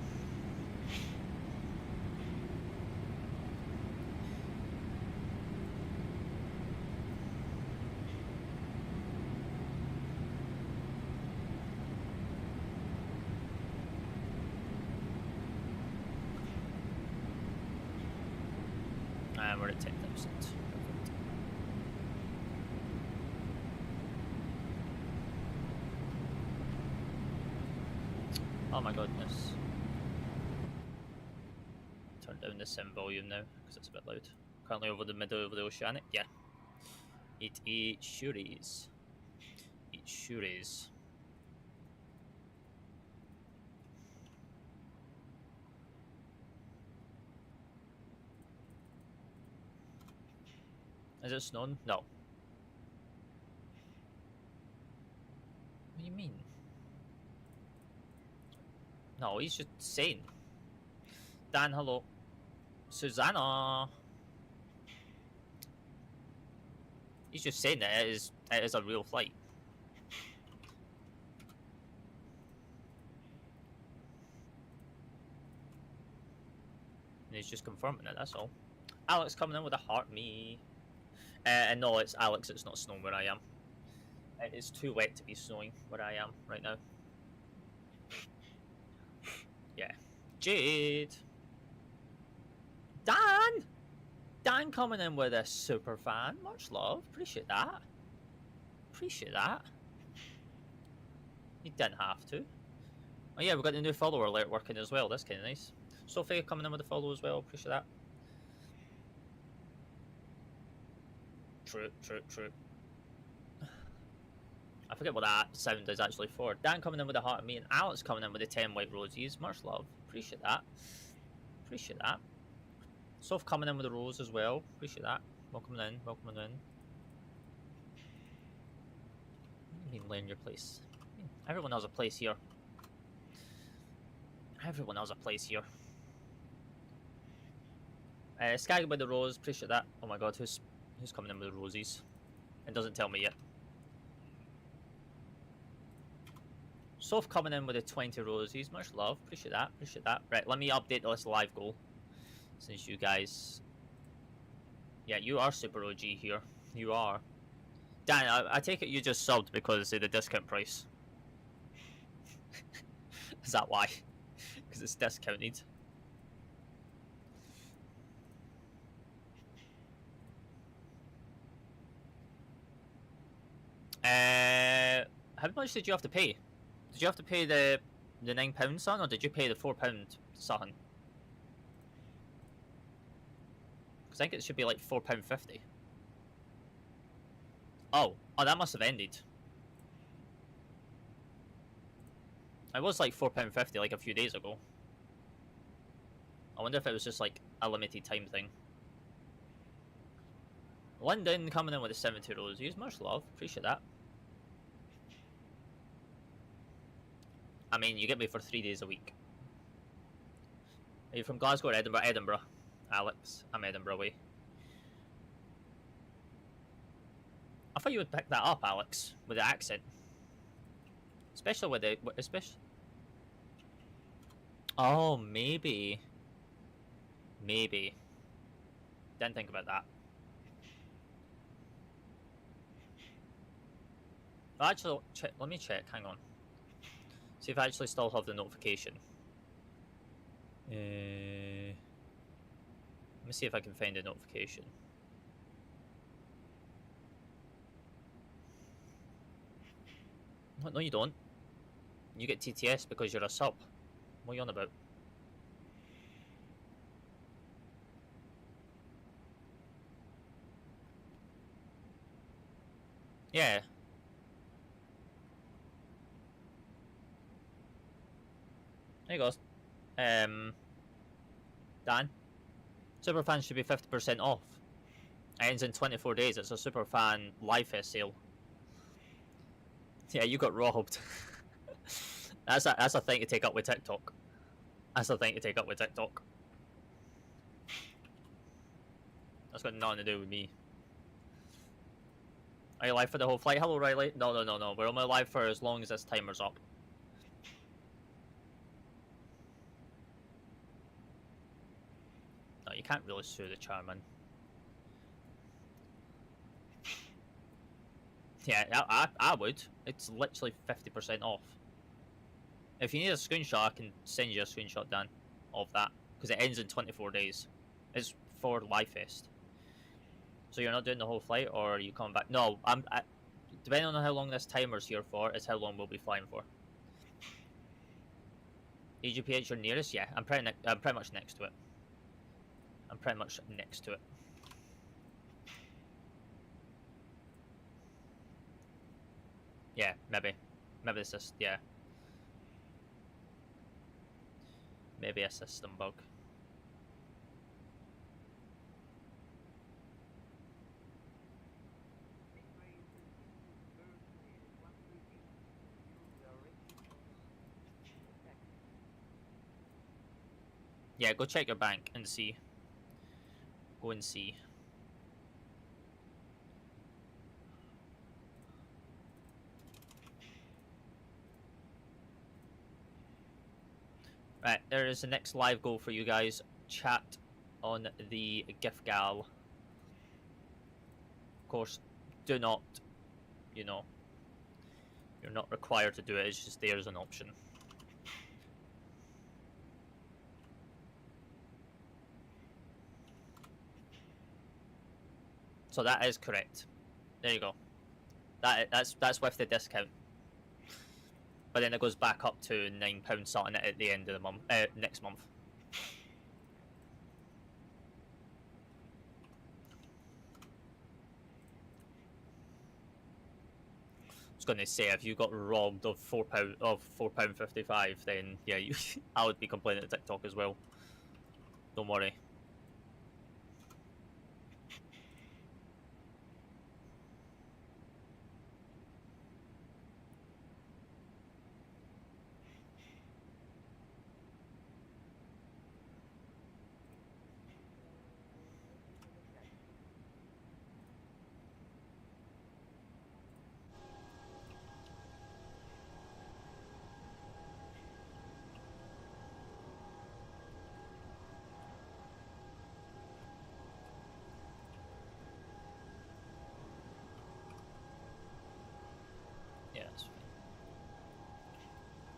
we're at 10,000. Oh my goodness. Turn down the sim volume now because it's a bit loud. Currently over the middle of the oceanic. Yeah. It sure is. It sure is. Is it snowing? No. What do you mean? No, he's just saying. Dan, hello. Susanna. He's just saying that it is a real flight. And he's just confirming it, that's all. Alex coming in with a heart me. And no, it's Alex, it's not snowing where I am. It is too wet to be snowing where I am right now. Yeah. Jade! Dan! Dan coming in with a super fan. Much love. Appreciate that. Appreciate that. You didn't have to. Oh yeah, we've got the new follower alert working as well. That's kind of nice. Sophie coming in with a follow as well. Appreciate that. True, true, true. I forget what that sound is actually for. Dan coming in with a heart of me and Alex coming in with the 10 white roses. Much love. Appreciate that. Appreciate that. Soph coming in with a rose as well. Appreciate that. Welcome in. Welcome in. What do you mean learn your place? Everyone has a place here. Everyone has a place here. Skag with the rose. Appreciate that. Oh my god, who's coming in with the roses? It doesn't tell me yet. Soph coming in with the 20 roses. Much love. Appreciate that. Appreciate that. Right, let me update this live goal. Since you guys... Yeah, you are super OG here. You are. Dan, I take it you just subbed because of the discount price. Is that why? Because it's discounted. How much did you have to pay? Did you have to pay the £9, son, or did you pay the £4, son? Because I think it should be like £4.50. Oh, that must have ended. It was like £4.50 like a few days ago. I wonder if it was just like a limited time thing. London coming in with the 70 roses. Much love. Appreciate that. I mean, you get me for 3 days a week. Are you from Glasgow or Edinburgh? Edinburgh. Alex, I'm Edinburgh way. I thought you would pick that up, Alex, with the accent. Especially with the... especially... Oh, maybe. Maybe. Didn't think about that. Actually, let me check, hang on. See if I actually still have the notification. Let me see if I can find a notification. No, you don't. You get TTS because you're a sub. What are you on about? Yeah. There you go. Dan. Superfan should be 50% off. It ends in 24 days. It's a Superfan Live Fest sale. Yeah, you got robbed. That's a thing to take up with TikTok. That's a thing to take up with TikTok. That's got nothing to do with me. Are you live for the whole flight? Hello, Riley. No. We're only live for as long as this timer's up. No, you can't really sue the chairman. Yeah, I would. It's literally 50% off. If you need a screenshot, I can send you a screenshot, Dan, of that. Because it ends in 24 days. It's for Live Fest. So you're not doing the whole flight, or are you coming back? No, depending on how long this timer's here for, is how long we'll be flying for. EGPH, your nearest? Yeah, I'm pretty much next to it. I'm pretty much next to it. Yeah, maybe it's just, yeah. Maybe a system bug. Yeah, go check your bank and see. Go and see. Right, there is the next live goal for you guys. Chat on the GIF-GAL. Of course, do not, you know, you're not required to do it, it's just there as an option. So that is correct. There you go. That's with the discount. But then it goes back up to £9 something at the end of the month, next month. I was going to say, if you got robbed of £4.55, then yeah, I would be complaining to TikTok as well. Don't worry.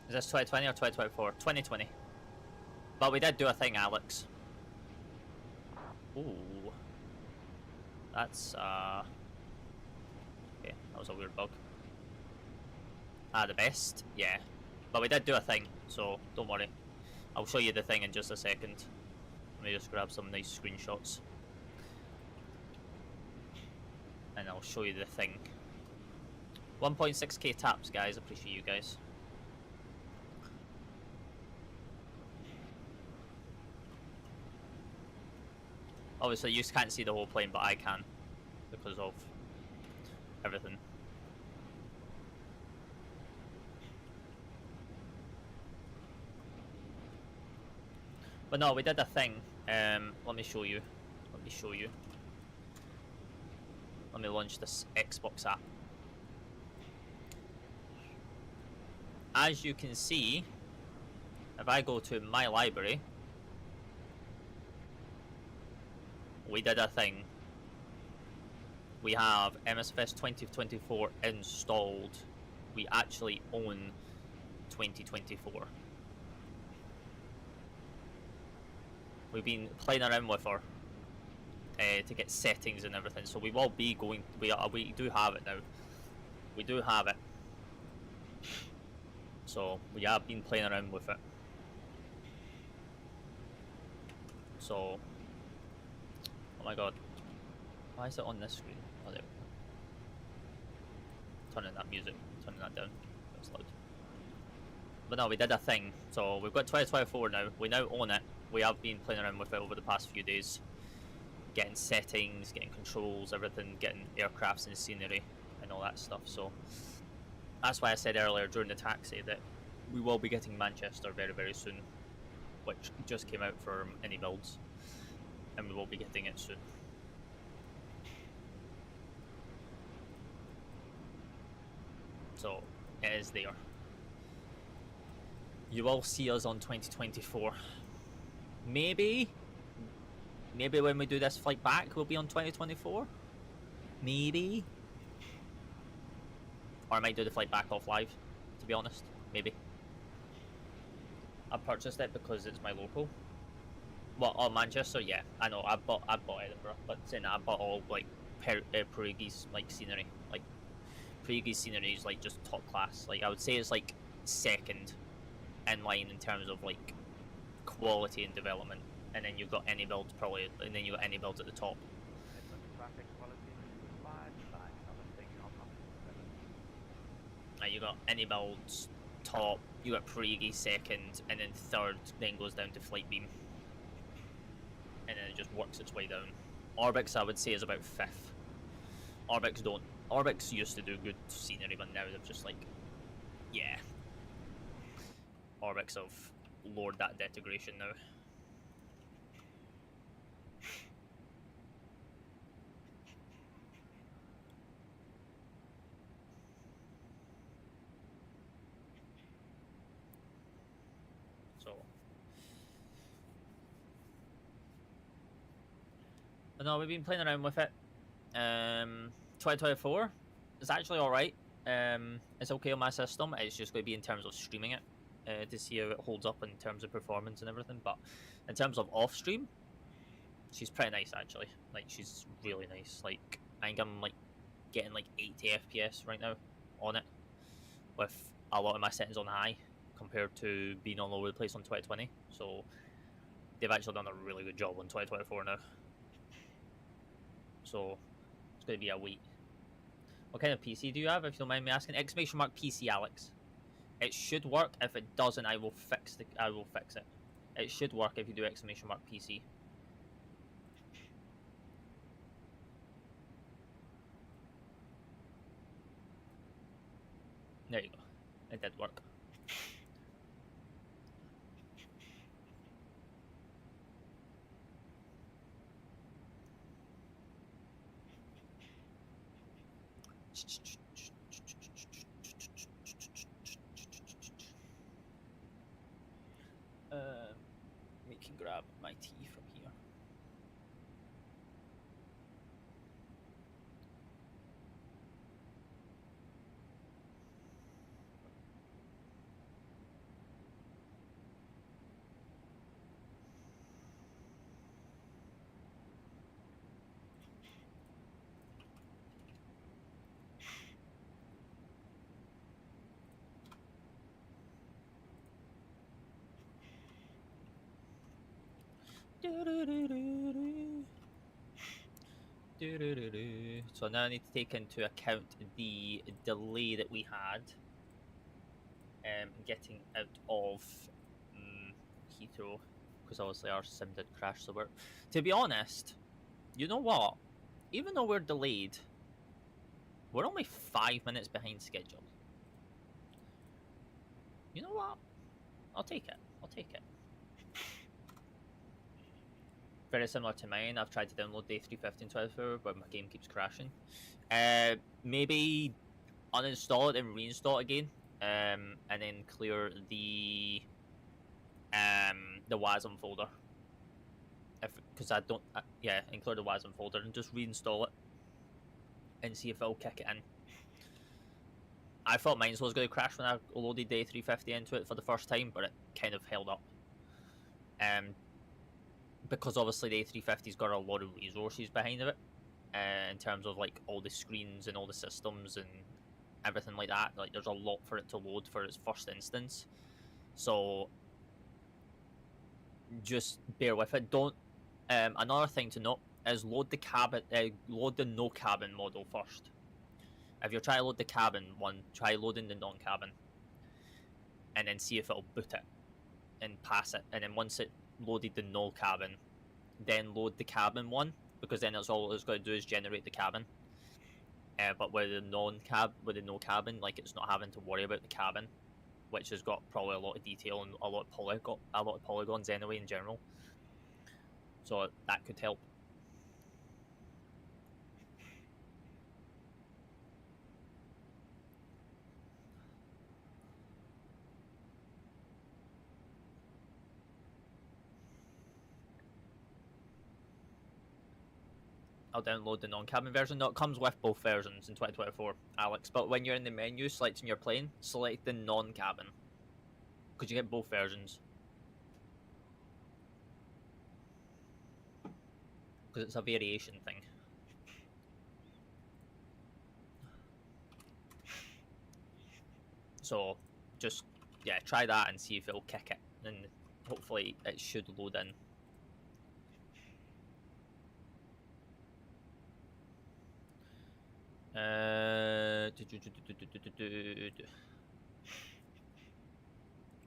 Is this 2020 or 2024? 2020. But we did do a thing, Alex. Ooh. That's, okay, that was a weird bug. The best? Yeah. But we did do a thing, so don't worry. I'll show you the thing in just a second. Let me just grab some nice screenshots. And I'll show you the thing. 1.6k taps, guys. Appreciate you guys. Obviously, you can't see the whole plane, but I can because of everything. But no, we did a thing. Let me show you. Let me show you. Let me launch this Xbox app. As you can see, if I go to my library, we did a thing. We have MSFS 2024 installed. We actually own 2024. We've been playing around with her to get settings and everything, so we will be going. We do have it now. We do have it. So we have been playing around with it. So, oh my god, why is it on this screen? Oh, there. Turning that music, turning that down. That's loud. But no, we did a thing. So we've got 2024 now. We now own it. We have been playing around with it over the past few days, getting settings, getting controls, everything, getting aircrafts and scenery and all that stuff. So that's why I said earlier during the taxi that we will be getting Manchester very, very soon, which just came out for any builds, and we will be getting it soon. So it is there. You will see us on 2024. Maybe when we do this flight back, we'll be on 2024. Maybe. Or I might do the flight back off live, to be honest. Maybe. I purchased it because it's my local. Well, Manchester, yeah. I know, I bought Edinburgh, but saying that, I bought all, like, Perugi's like scenery. Like Perugi's scenery is like just top class. Like I would say it's like second in line in terms of like quality and development, and then you've got any builds probably, and then you've got any builds at the top. Traffic quality is 5, another thing on You got any builds top, you got Perigi second, and then third then goes down to Flight Beam, and then it just works its way down. Orbix I would say is about 5th. Orbix used to do good scenery, but now they've just like, yeah, Orbix have lowered that degradation now. So, but no, we've been playing around with it. 2024 is actually alright. It's okay on my system. It's just going to be in terms of streaming it to see how it holds up in terms of performance and everything. But in terms of off stream, she's pretty nice actually. Like she's really nice. Like I think I'm like getting like 80 FPS right now on it, with a lot of my settings on high compared to being all over the place on 2020. So they've actually done a really good job on 2024 now. So it's going to be a wait. What kind of PC do you have, if you don't mind me asking? Exclamation mark PC, Alex. It should work. If it doesn't, I will fix it. It should work if you do exclamation mark PC. There you go. It did work. We can grab my tea from here. So now I need to take into account the delay that we had getting out of Heathrow, because obviously our sim did crash. So we're, to be honest, you know what? Even though we're delayed, we're only 5 minutes behind schedule. You know what? I'll take it. Very similar to mine. I've tried to download day 350 in 12 but my game keeps crashing. Maybe uninstall it and reinstall it again, and then clear the WASM folder. Because I don't, yeah, and clear the WASM folder and just reinstall it and see if it'll kick it in. I thought mine was going to crash when I loaded day 350 into it for the first time, but it kind of held up. Because obviously the A350's got a lot of resources behind it, in terms of like all the screens and all the systems and everything like that. Like there's a lot for it to load for its first instance, so just bear with it. Don't. Another thing to note is load the cabin, load the no cabin model first. If you're trying to load the cabin one, try loading the non-cabin, and then see if it'll boot it and pass it. And then once it loaded the no cabin, then load the cabin one, because then it's all it's going to do is generate the cabin. But with the no cabin, like it's not having to worry about the cabin, which has got probably a lot of detail and a lot of polygons anyway in general. So that could help. I'll download the non-cabin version. No, it comes with both versions in 2024, Alex. But when you're in the menu selecting your plane, select the non-cabin, because you get both versions. Because it's a variation thing. So just, yeah, try that and see if it'll kick it, and hopefully it should load in.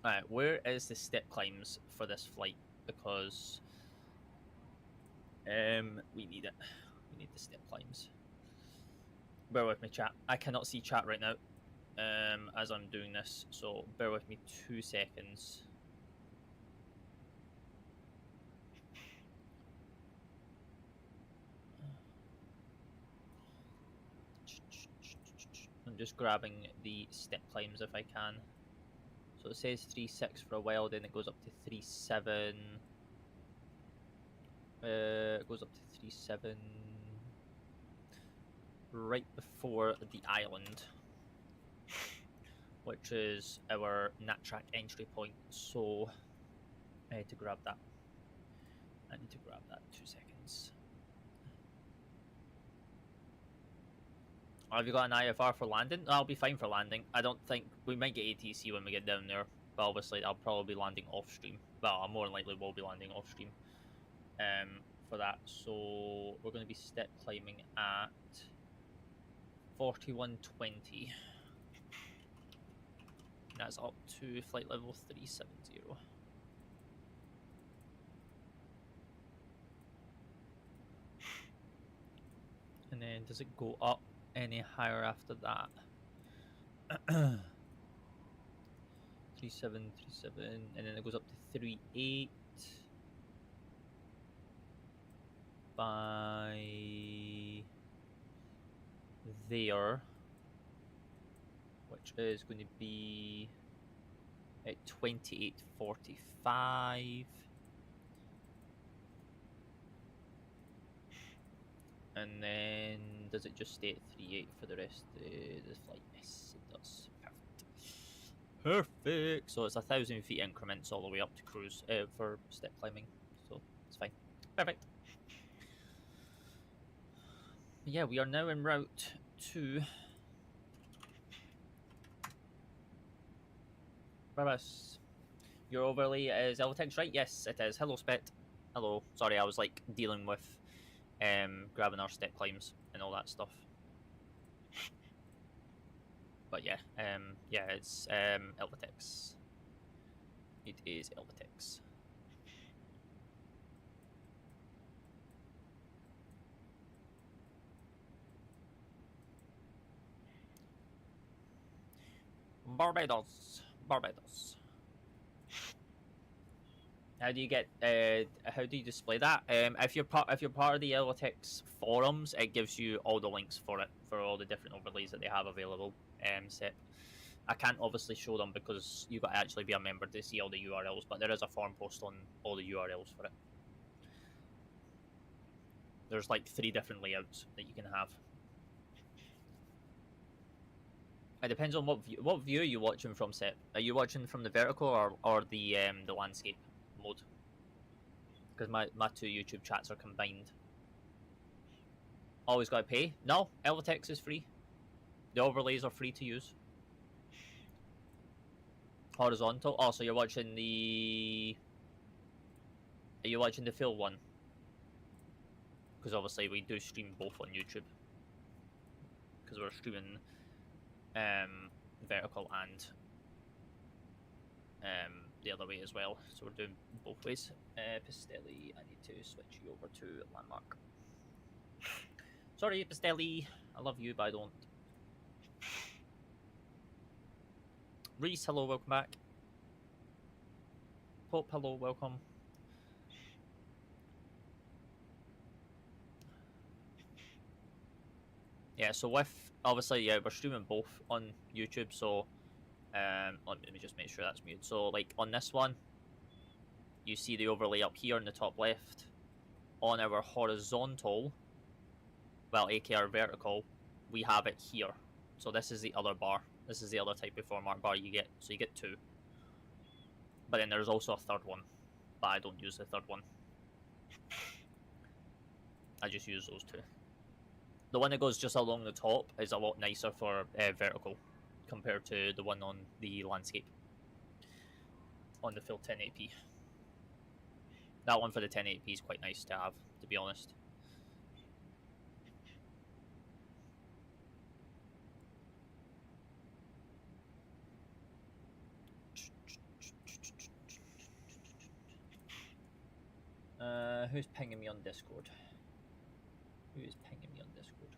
Alright, where is the step climbs for this flight? Because we need it. We need the step climbs. Bear with me, chat. I cannot see chat right now as I'm doing this, so bear with me 2 seconds. I'm just grabbing the step climbs if I can. So it says 3.6 for a while, then it goes up to 3.7. It goes up to 3.7 right before the island, which is our NatTrack entry point. So I need to grab that. 2 seconds. Have you got an IFR for landing? I'll be fine for landing. I don't think we might get ATC when we get down there, but obviously I'll probably be landing off stream. Well, I more than likely will be landing off stream for that. So we're going to be step climbing at 4120. That's up to flight level 370. And then does it go up any higher after that? 3.7, and then it goes up to 3.8 by there, which is going to be at 28.45. And then does it just stay at 3.8 for the rest of the flight? Yes, it does. Perfect. Perfect. So it's 1,000 feet increments all the way up to cruise for step climbing. So it's fine. Perfect. Yeah, we are now en route to Barbados. Your overlay is Eltex, right? Yes, it is. Hello, Spet. Hello. Sorry, I was like dealing with grabbing our step climbs and all that stuff. But yeah, yeah, it's Eltex. It is Eltex. Barbados. How do you get? How do you display that? If you're part of the Eltex forums, it gives you all the links for it, for all the different overlays that they have available. Set. I can't obviously show them because you've got to actually be a member to see all the URLs, but there is a forum post on all the URLs for it. There's like 3 different layouts that you can have. It depends on what view are you watching from, Set. Are you watching from the vertical or the landscape mode? Because my 2 YouTube chats are combined. Always got to pay? No, Eltex is free. The overlays are free to use. Horizontal. Oh, so you're watching the... Are you watching the full one? Because obviously we do stream both on YouTube. Because we're streaming vertical and the other way as well. So we're doing both ways. Pistelli, I need to switch you over to Landmark. Sorry, Pistelli. I love you, but I don't. Reese, hello, welcome back. Pope, hello, welcome. Yeah, so with, obviously, yeah, we're streaming both on YouTube, so let me just make sure that's muted. So, like, on this one, you see the overlay up here in the top left. On our horizontal, well, aka our vertical, we have it here. So this is the other bar. This is the other type of format bar you get. So you get 2. But then there's also a 3rd one. But I don't use the 3rd one. I just use those 2. The one that goes just along the top is a lot nicer for vertical. compared to the one on the landscape on the full 1080p. That one for the 1080p is quite nice to have, to be honest. Who's pinging me on Discord? Who is pinging me on Discord?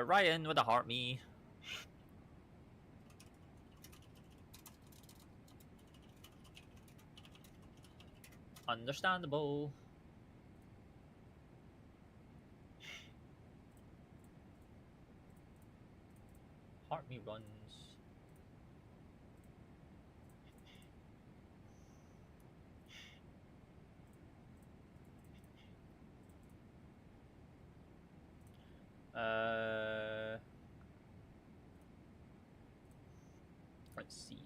Ryan with a heart me. Understandable. Heart me runs. Let's see.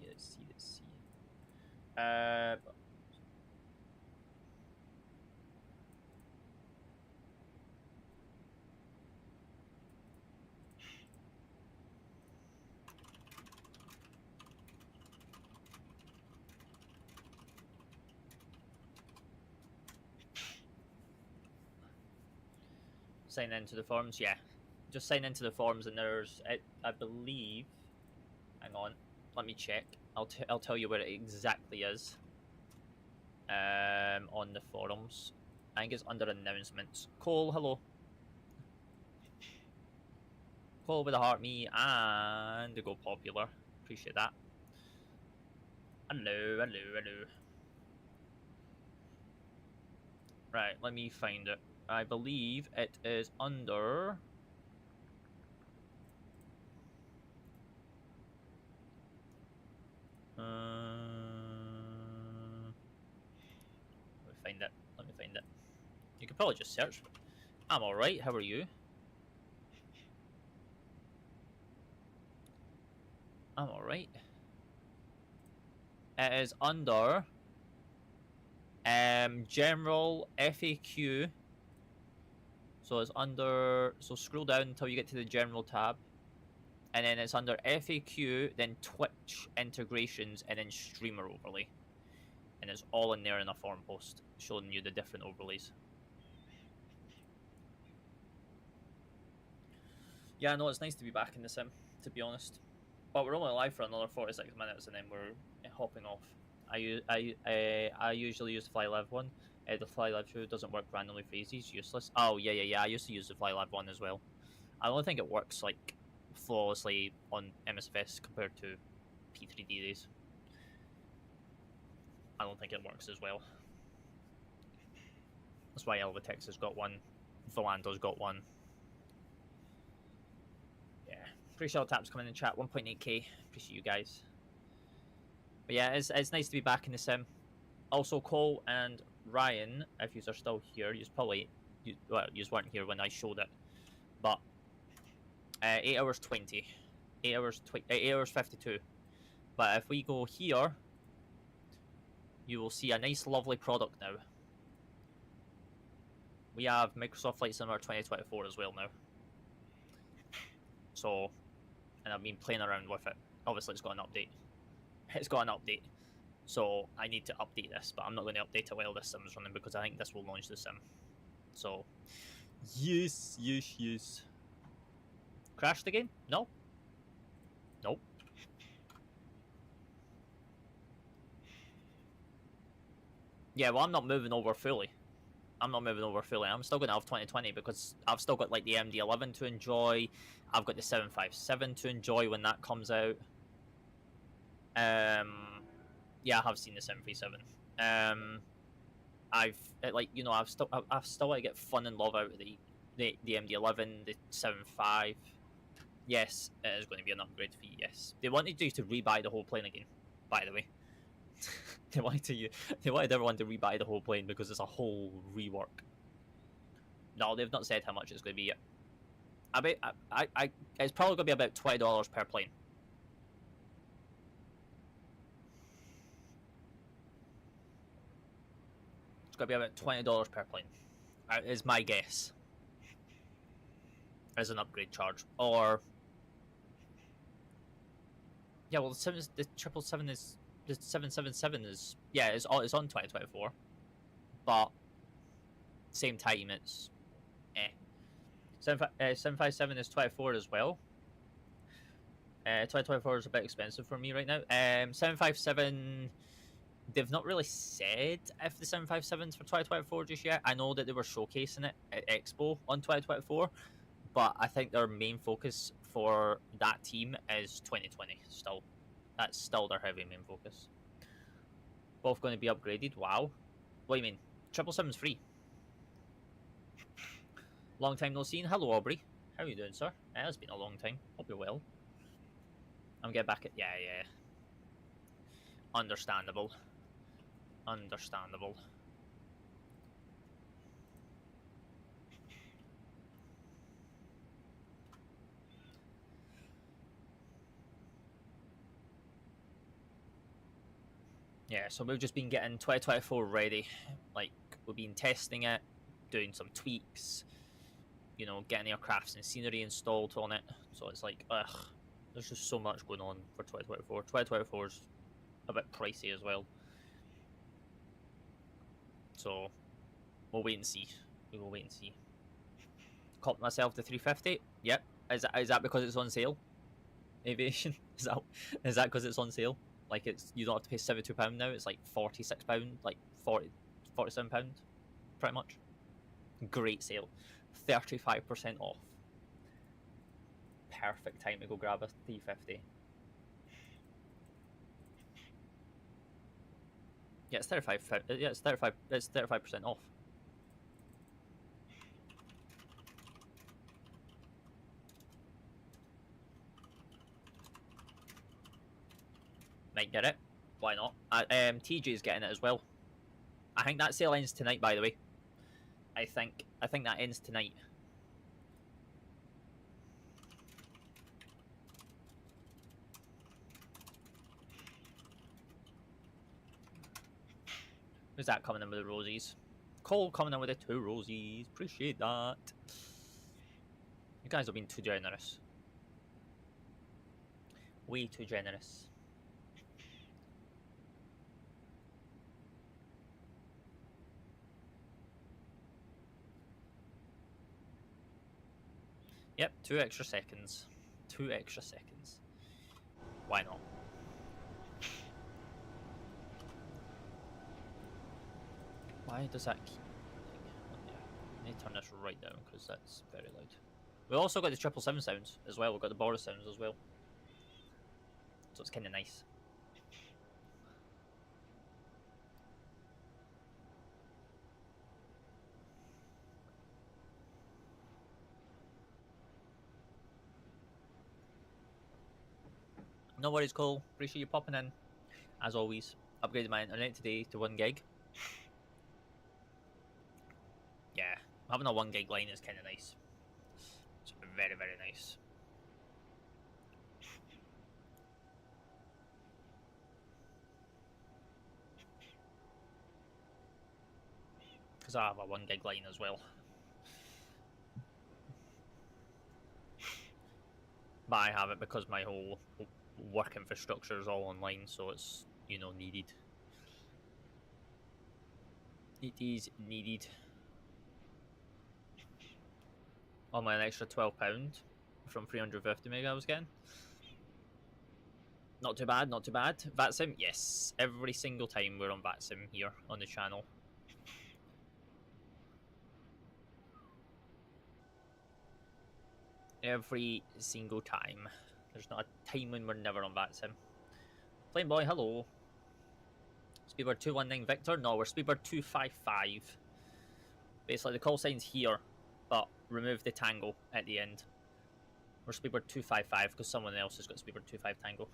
Sign into the forums, yeah. Just sign into the forums, and there's, I believe. Hang on, let me check. I'll tell you where it exactly is. On the forums, I think it's under announcements. Cole, hello. Cole with a heart me and the Go Popular. Appreciate that. Hello. Right, let me find it. I believe it is under. Let me find it. You could probably just search. I'm alright, how are you? I'm alright. It is under general FAQ. So it's under, so scroll down until you get to the general tab, and then it's under FAQ, then Twitch integrations, and then streamer overlay, and it's all in there in a forum post showing you the different overlays. Yeah, no, it's nice to be back in the sim, to be honest. But we're only live for another 46 minutes, and then we're hopping off. I usually use the Fly Live one. The Fly Live 2 doesn't work randomly for easy, it's useless. Oh, yeah, I used to use the Fly Live 1 as well. I don't think it works, like, flawlessly on MSFS compared to P3D days. I don't think it works as well. That's why Elvitex has got one. Volando's got one. Yeah. Appreciate all taps coming in chat. 1.8k. Appreciate you guys. But yeah, it's nice to be back in the sim. Also, Cole and Ryan, if you are still here, you weren't here when I showed it, but 8 hours 20, 8 hours 52. But if we go here, you will see a nice, lovely product now. We have Microsoft Flight Simulator 2024 as well now. So, and I've been playing around with it. Obviously, it's got an update. It's got an update. So I need to update this, but I'm not going to update it while this sim is running because I think this will launch the sim. So, yes. Crashed again? No. Nope. Yeah, well, I'm not moving over fully. I'm still going to have 2020 because I've still got like the MD-11 to enjoy. I've got the 757 to enjoy when that comes out. Yeah, I have seen the 737. I've still got to get fun and love out of the MD-11, the 75. Yes, it is going to be an upgrade fee. Yes, they wanted you to rebuy the whole plane again. By the way, they wanted everyone to rebuy the whole plane because it's a whole rework. No, they've not said how much it's going to be yet. It's probably going to be about $20 per plane. It's got to be about $20 per plane. Is my guess. As an upgrade charge, or yeah, well, the 777 is the 777 is it's on 2024, but same time it's 757 is 24 as well. 2024 is a bit expensive for me right now. 757, they've not really said if the 757's for 2024 just yet. I know that they were showcasing it at Expo on 2024, but I think their main focus for that team is 2020 still. That's still their heavy main focus. Both going to be upgraded. Wow. What do you mean? 777's free. Long time no seen. Hello, Aubrey. How are you doing, sir? It has been a long time. Hope you're well. I'm getting back at... Yeah. Understandable. Understandable. Yeah, so we've just been getting 2024 ready. Like, we've been testing it, doing some tweaks, you know, getting aircrafts and scenery installed on it. So it's like, there's just so much going on for 2024. 2024 is a bit pricey as well. So, we'll wait and see. We will wait and see. Caught myself the 350. Yep. Is that because it's on sale? Aviation? Is that because it's on sale? Like, it's, you don't have to pay £72 now, it's like £46, like £47, pretty much. Great sale. 35% off. Perfect time to go grab a 350. Yeah, it's 35% off. Might get it. Why not? TJ's getting it as well. I think that sale ends tonight, by the way. I think that ends tonight. Who's that coming in with the rosies? Cole coming in with the 2 rosies. Appreciate that. You guys have been too generous. Way too generous. Yep, 2 extra seconds. 2 extra seconds. Why not? Why does that keep... I need to turn this right down because that's very loud. We've also got the 777 sounds as well. We've got the Boris sounds as well. So it's kind of nice. No worries, Cole. Appreciate you popping in. As always, upgraded my internet today to 1 gig. Yeah, having a 1 gig line is kind of nice. It's very, very nice. Because I have a 1 gig line as well. But I have it because my whole work infrastructure is all online, so it's, you know, needed. It is needed. Oh, my, an extra £12 from 350 meg I was getting. Not too bad, not too bad. VATSIM, yes. Every single time we're on VATSIM here on the channel. Every single time. There's not a time when we're never on VATSIM. Flame Boy, hello. Speedbird 219 Victor? No, we're Speedbird 255. Basically, the call sign's here, but remove the tango at the end. We're Speedbird 255 because someone else has got Speedbird 25 tango.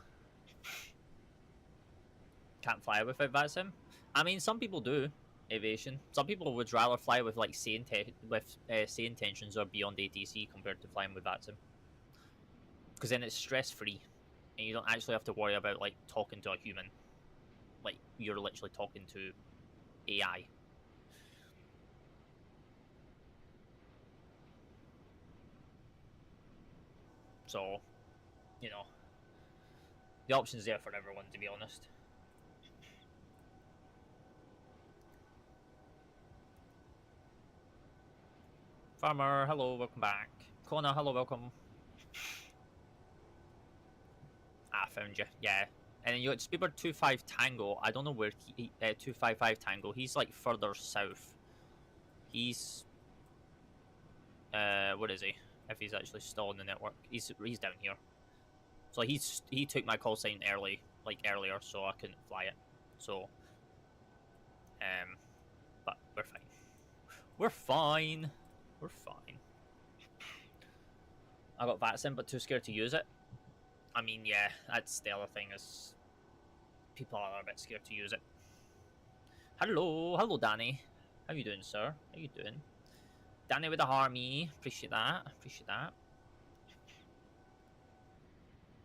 Can't fly without VATSIM? I mean, some people do. Aviation. Some people would rather fly with like say intentions or beyond ATC compared to flying with VATSIM, because then it's stress-free and you don't actually have to worry about like talking to a human. Like, you're literally talking to AI. So, you know, the option's there for everyone, to be honest. Farmer, hello, welcome back. Connor, hello, welcome. Ah, found you. Yeah. And then you got Speedbird 25 Tango. I don't know where 255 Tango. He's like further south. He's what is he? If he's actually still on the network, he's down here. So he took my call sign earlier, so I couldn't fly it. So but we're fine. We're fine. We're fine. I got VATSIM, but too scared to use it. I mean, yeah, that's the other thing is people are a bit scared to use it. Hello, Danny. How you doing, sir? How you doing? Danny with the harmy. Appreciate that.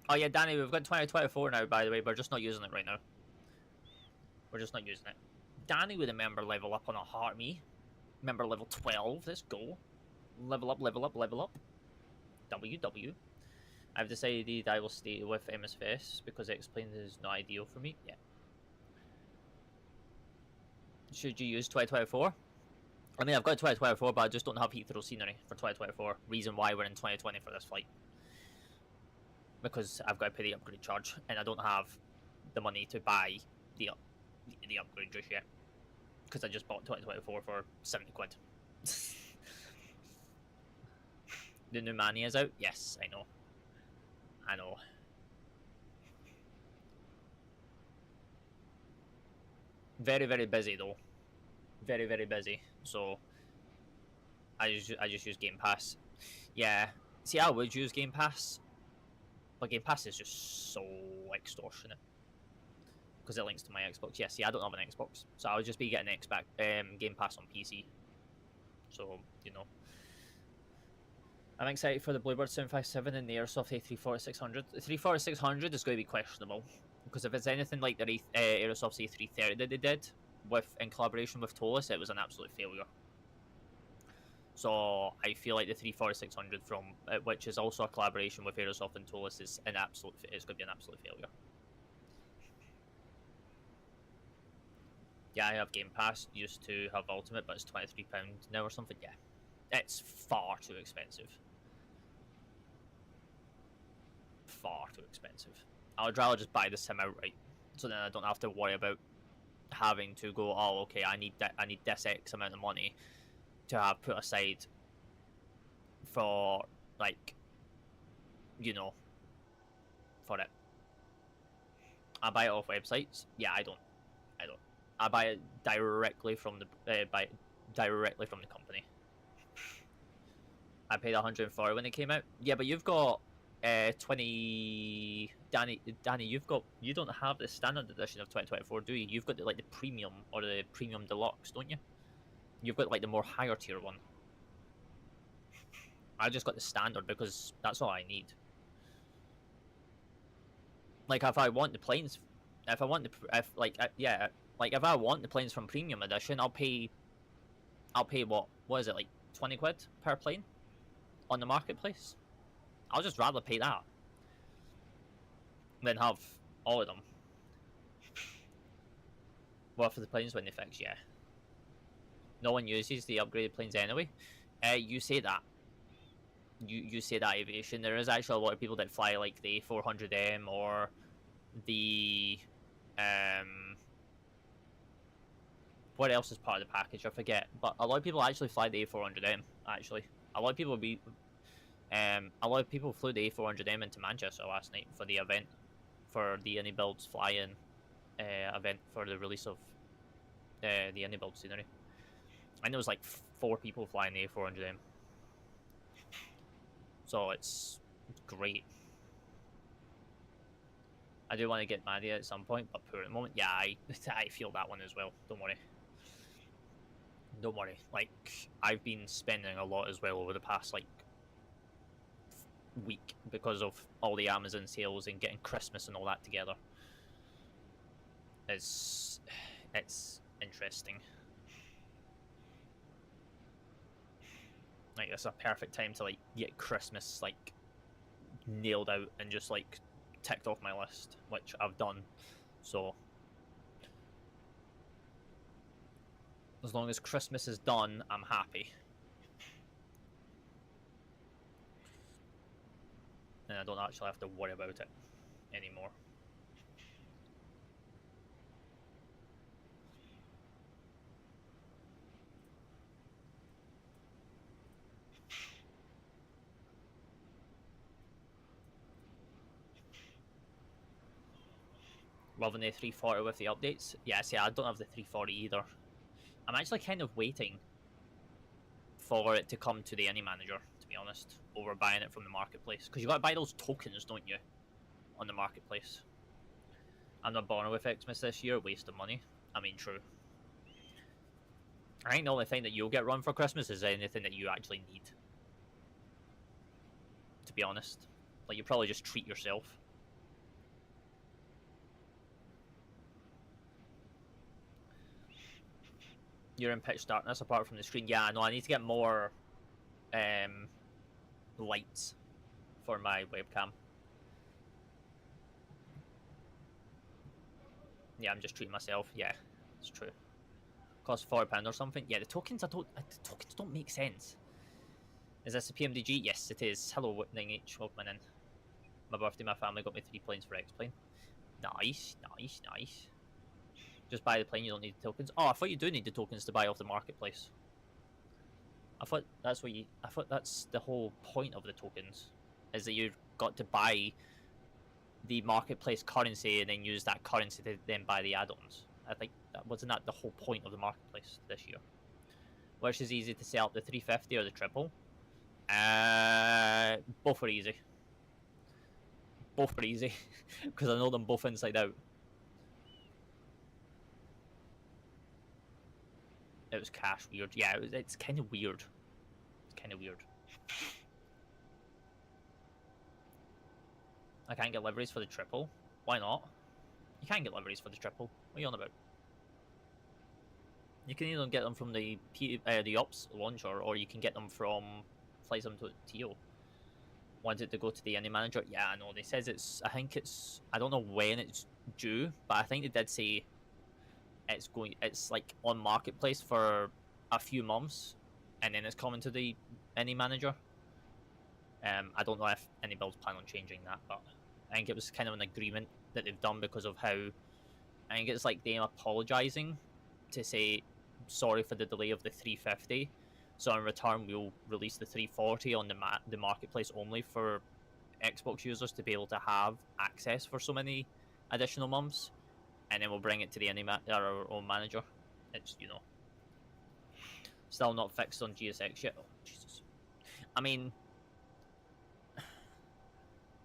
Oh yeah, Danny, we've got 2024 now, by the way. We're just not using it right now. We're just not using it. Danny with a member level up on a harmy. Member level 12. Let's go. Level up. WW. I've decided I will stay with MSFS because it explains it's not ideal for me. Yeah. Should you use 2024? I mean, I've got 2024, but I just don't have Heathrow scenery for 2024. Reason why we're in 2020 for this flight. Because I've got to pay the upgrade charge, and I don't have the money to buy the upgrade just yet. Because I just bought 2024 for 70 quid. The new Mania is out? Yes, I know. Very, very busy though. Very, very busy. So I just use Game Pass. Yeah. See, I would use Game Pass, but Game Pass is just so extortionate because it links to my Xbox. Yeah, see, I don't have an Xbox, so I would just be getting Game Pass on PC. So, you know. I'm excited for the Bluebird 757 and the Airsoft A340-600. The 340-600 is going to be questionable, because if it's anything like the Airsoft A330 that they did in collaboration with Tolis, it was an absolute failure. So I feel like the 340-600 from which is also a collaboration with Airsoft and Tolis is it's going to be an absolute failure. Yeah, I have Game Pass, used to have Ultimate, but it's £23 now or something. Yeah, it's far too expensive. Far too expensive. I would rather just buy the sim outright, so then I don't have to worry about having to go, oh, okay, I need this X amount of money to have put aside for, like, you know, for it. I buy it off websites. Yeah, I don't. I buy it directly from the company. I paid 140 when it came out. Yeah, but you've got 20. Danny, you don't have the standard edition of 2024, do you? You've got the premium or the premium deluxe, don't you? You've got like the more higher tier one. I just got the standard because that's all I need. Like if I want the planes, if I want the planes from premium edition, I'll pay what is it, like 20 quid per plane on the marketplace? I'll just rather pay that than have all of them. Well, for the planes when they fix, yeah. No one uses the upgraded planes anyway. You say that. You say that, Aviation. There is actually a lot of people that fly like the A400M or the what else is part of the package? I forget. But a lot of people actually fly the A400M. Actually, a lot of people flew the A400M into Manchester last night for the event, for the Anybuilds fly-in event for the release of the Anybuild scenery. And there was like 4 people flying the A400M. So it's great. I do want to get Maddie at some point, but poor at the moment. Yeah, I feel that one as well. Don't worry. Don't worry. Like, I've been spending a lot as well over the past, like, week because of all the Amazon sales and getting Christmas and all that together. It's interesting. Like, it's a perfect time to, like, get Christmas, like, nailed out and just like ticked off my list, which I've done. So as long as Christmas is done, I'm happy. And I don't actually have to worry about it anymore. Loving the 340 with the updates. Yeah, see, I don't have the 340 either. I'm actually kind of waiting for it to come to the Any Manager, to be honest, over buying it from the marketplace. Because you got to buy those tokens, don't you, on the marketplace. I'm not bothered with Xmas this year, waste of money. I mean, true. I think the only thing that you'll get run for Christmas is anything that you actually need. To be honest. Like, you probably just treat yourself. You're in pitch darkness apart from the screen. Yeah, no, I need to get more lights for my webcam. Yeah, I'm just treating myself. Yeah, it's true. Cost £40 or something. Yeah, the tokens the tokens don't make sense. Is this a PMDG? Yes, it is. Hello, 9H. Welcome in. My birthday, my family got me 3 planes for X-Plane. Nice, nice, nice. Just buy the plane, you don't need the tokens. Oh, I thought you do need the tokens to buy off the marketplace. I thought that's what you... I thought that's the whole point of the tokens. Is that you've got to buy the marketplace currency and then use that currency to then buy the add-ons. I think that wasn't that the whole point of the marketplace this year. Which is easy to set up, the 350 or the triple? Both are easy. Both are easy. Because I know them both inside out. It was cash weird. Yeah, it's kind of weird. It's kind of weird. I can't get liveries for the triple. Why not? You can't get liveries for the triple. What are you on about? You can either get them from the ops launcher, or you can get them from Flight Sim to TO. Want it to go to the Any Manager? Yeah, I know. They says it's... I think it's... I don't know when it's due, but I think they did say it's going... It's like on marketplace for a few months, and then it's coming to the Any Manager. I don't know if any builds plan on changing that, but I think it was kind of an agreement that they've done because of how... I think it's like them apologising to say sorry for the delay of the 350. So in return, we'll release the 340 on the marketplace only for Xbox users to be able to have access for so many additional months, and then we'll bring it to the our own manager. It's, you know, still not fixed on GSX yet. Oh, Jesus. I mean,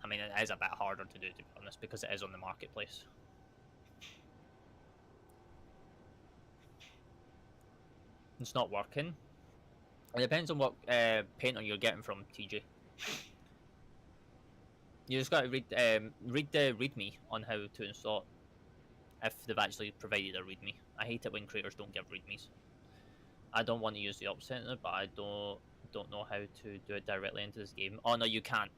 it is a bit harder to do, to be honest, because it is on the marketplace. It's not working. It depends on what painter you're getting from, TJ. You just got to read the README on how to install it, if they've actually provided a README. I hate it when creators don't give READMEs. I don't want to use the Ops Center, but I don't know how to do it directly into this game. Oh no, you can't.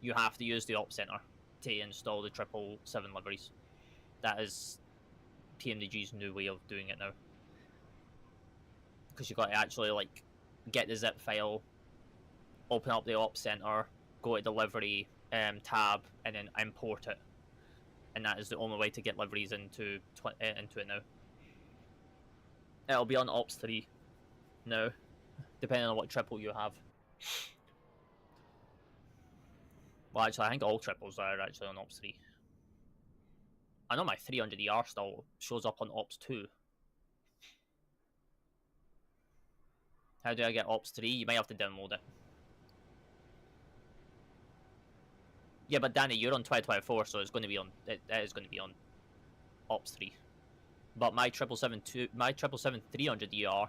You have to use the Ops Center to install the 777 liveries. That is PMDG's new way of doing it now. Because you've got to actually like get the zip file, open up the Ops Center, go to delivery tab, and then import it. And that is the only way to get liveries into it now. It'll be on Ops 3 now, depending on what triple you have. Well, actually, I think all triples are actually on Ops 3. I know my 300ER still shows up on Ops 2. How do I get Ops 3? You might have to download it. Yeah, but Danny, you're on 2024, so it's going to be on. It is going to be on Ops 3. But my 777 300ER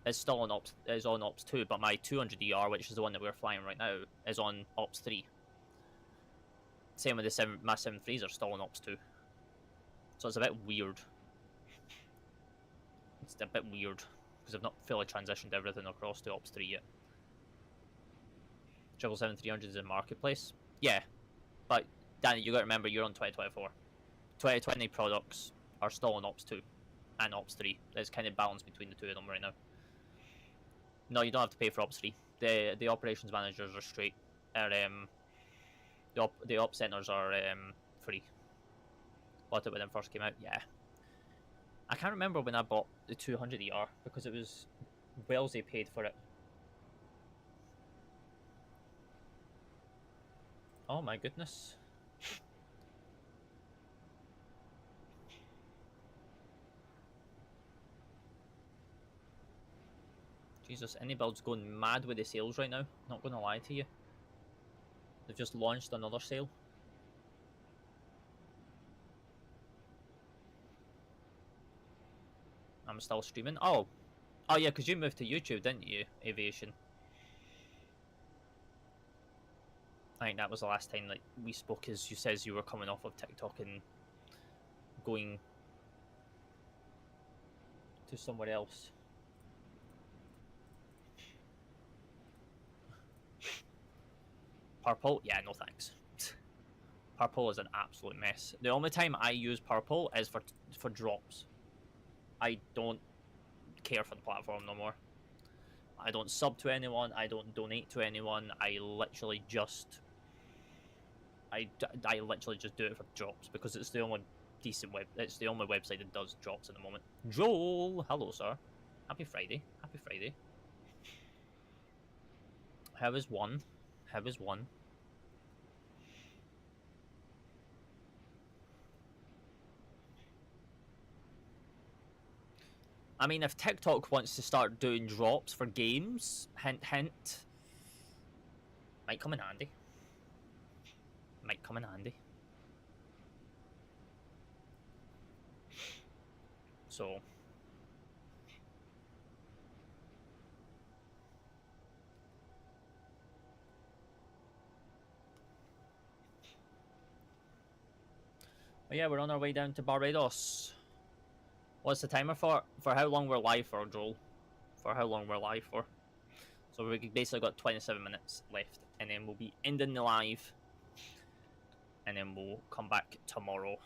is still on Ops 2. But my 200ER, which is the one that we're flying right now, is on Ops 3. Same with my 73s are still on Ops 2. So it's a bit weird. It's a bit weird because I've not fully transitioned everything across to Ops 3 yet. 777-300 is in marketplace. Yeah, but Danny, you got to remember you're on 2024. 2020 products are still on Ops 2 and Ops 3. There's kind of balance between the two of them right now. No, you don't have to pay for Ops 3. The operations managers are straight. The op centers are free. Bought it when it first came out. Yeah. I can't remember when I bought the 200ER because it was Wellesley paid for it. Oh my goodness. Jesus, any build's going mad with the sales right now. Not gonna lie to you. They've just launched another sale. I'm still streaming. Oh yeah, because you moved to YouTube, didn't you, Aviation? I think that was the last time like we spoke, as you says you were coming off of TikTok and going to somewhere else. Purple? Yeah, no thanks. Purple is an absolute mess. The only time I use Purple is for drops. I don't care for the platform no more. I don't sub to anyone. I don't donate to anyone. I literally just do it for drops because it's the only decent it's the only website that does drops at the moment. Joel, hello sir. Happy Friday. Happy Friday. How is one? How is one? I mean, if TikTok wants to start doing drops for games, hint, hint, might come in handy. Might come in handy. So. But yeah, we're on our way down to Barbados. What's the timer for? For how long we're live for, Joel? For how long we're live for? So we basically got 27 minutes left, and then we'll be ending the live, and then we'll come back tomorrow.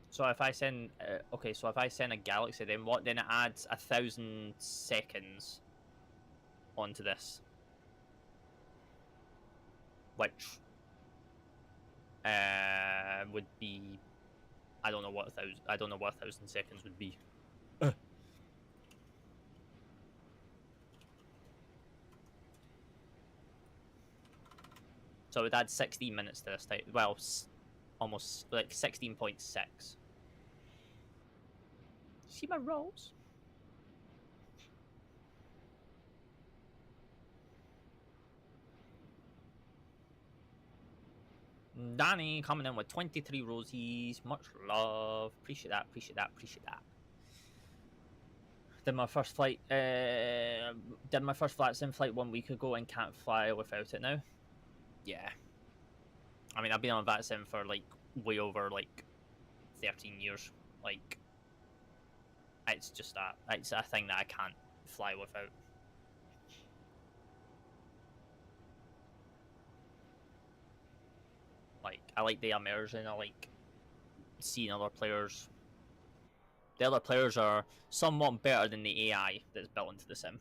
So if I send, okay, so if I send a galaxy, then what? Then it adds 1,000 seconds onto this, which would be, I don't know what 1,000 seconds would be. So it would add 16 minutes to this type. Well, almost like 16.6. See my rolls? Danny coming in with 23 rosies. Much love. Appreciate that. Appreciate that. Appreciate that. Did my first flight. Did my first VATSIM flight 1 week ago and can't fly without it now. Yeah. I mean, I've been on VATSIM for like way over like 13 years. Like, it's just that. It's a thing that I can't fly without. Like, I like the immersion. I like seeing other players. The other players are somewhat better than the AI that's built into the sim.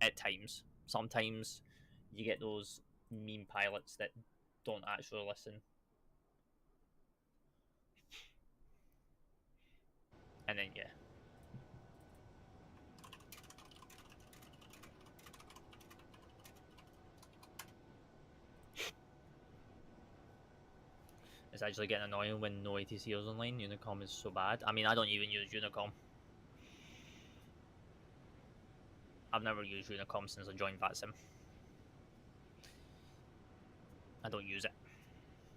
At times. Sometimes you get those meme pilots that don't actually listen. And then, yeah. It's actually getting annoying when no ATC is online. Unicom is so bad. I mean, I don't even use Unicom. I've never used Unicom since I joined VATSIM. I don't use it.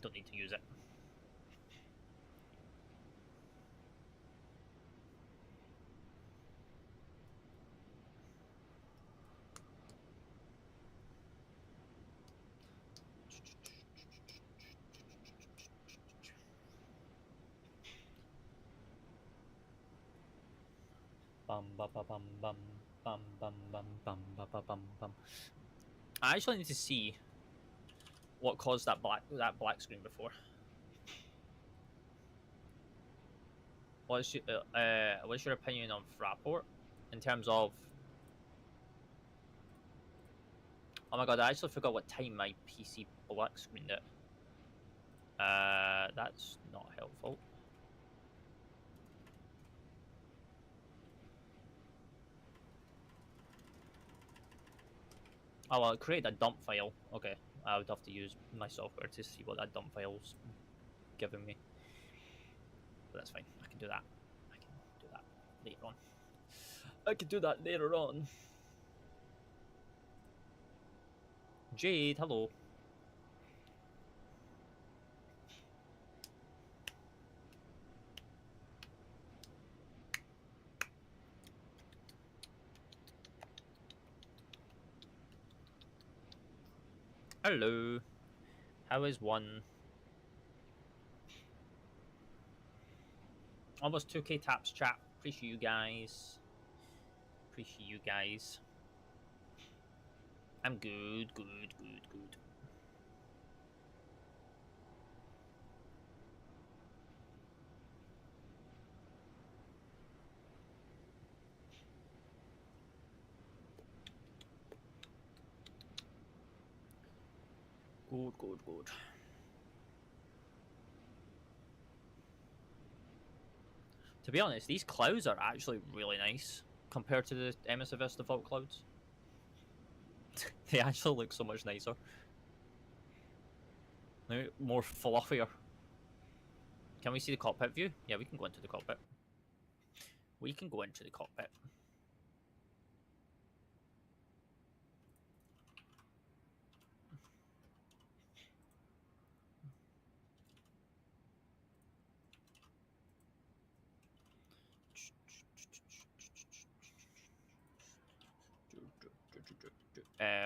Don't need to use it. Bum bum bum bum bum bum bum bum bum bum bum bum bum. I actually need to see what caused that black screen before. What's your opinion of Fraport in terms of? Oh my god, I actually forgot what time my PC black screened it. That's not helpful. Oh well, create a dump file. Okay, I would have to use my software to see what that dump file's giving me. But that's fine. I can do that. I can do that later on. I can do that later on. Jade, hello. Hello. How is one? Almost 2k taps, chat. Appreciate you guys. Appreciate you guys. I'm good, good, good, good. Good, good, good. To be honest, these clouds are actually really nice compared to the MSFS default clouds. They actually look so much nicer. They're more fluffier. Can we see the cockpit view? Yeah, we can go into the cockpit. We can go into the cockpit.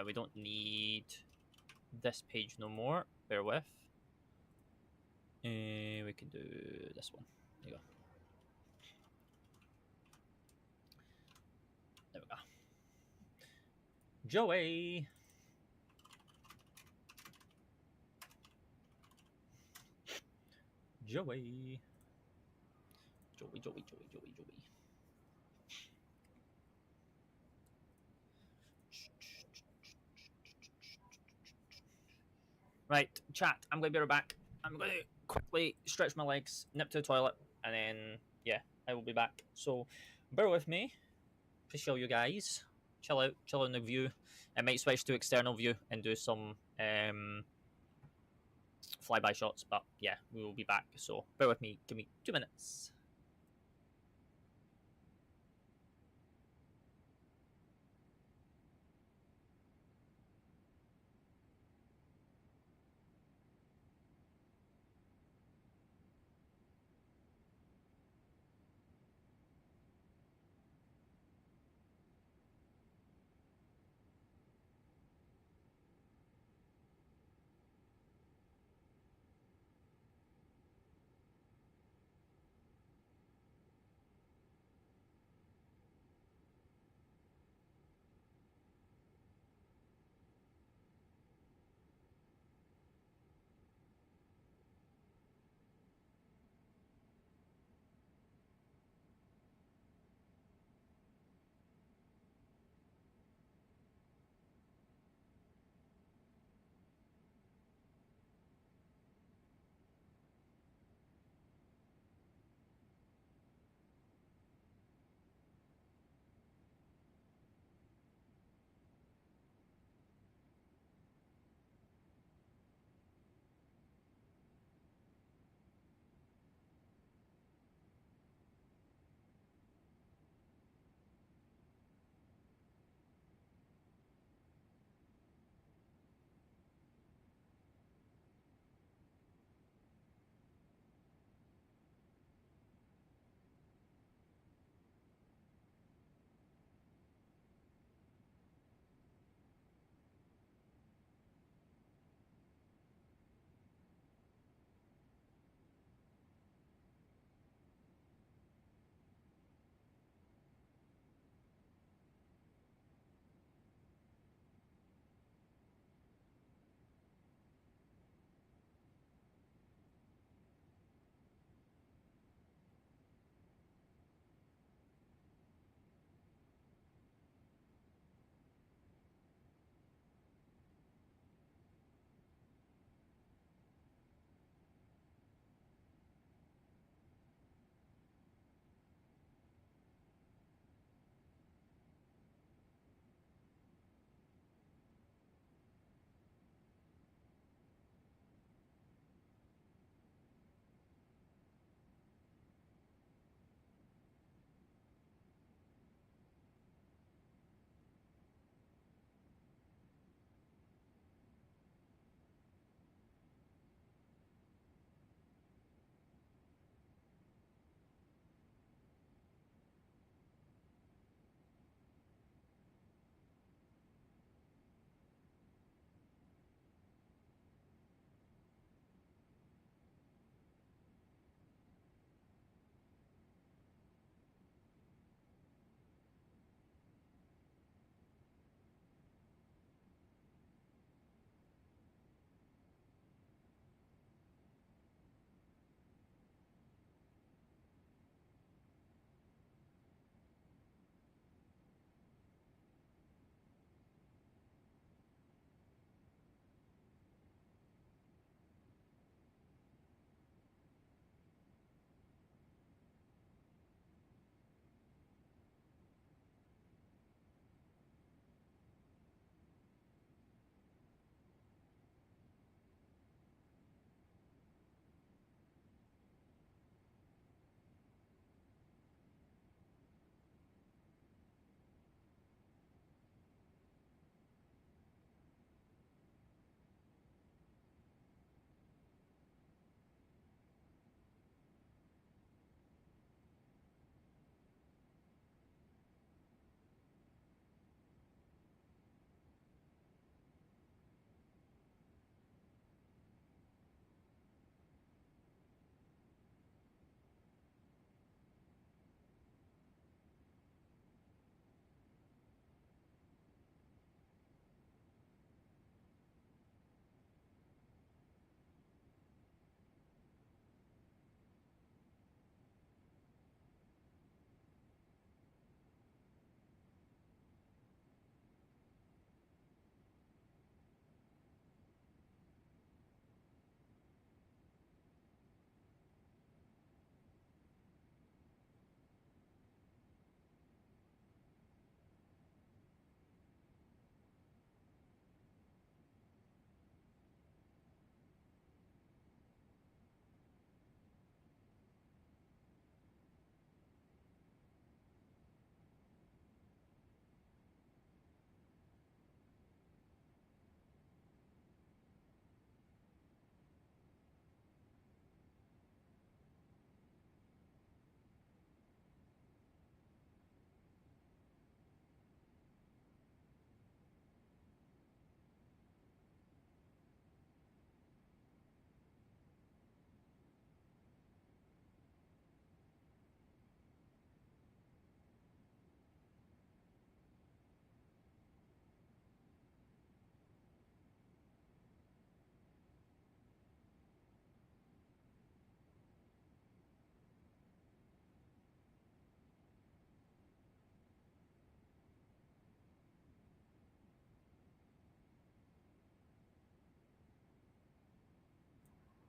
We don't need this page no more. Bear with. We can do this one. There you go. There we go. Joey. Joey. Joey, Joey, Joey, Joey, Joey. Right, chat. I'm going to be right back. I'm going to quickly stretch my legs, nip to the toilet, and then, yeah, I will be back. So, bear with me. Appreciate you guys. Chill out in the view. I might switch to external view and do some flyby shots, but yeah, we will be back. So, bear with me. Give me 2 minutes.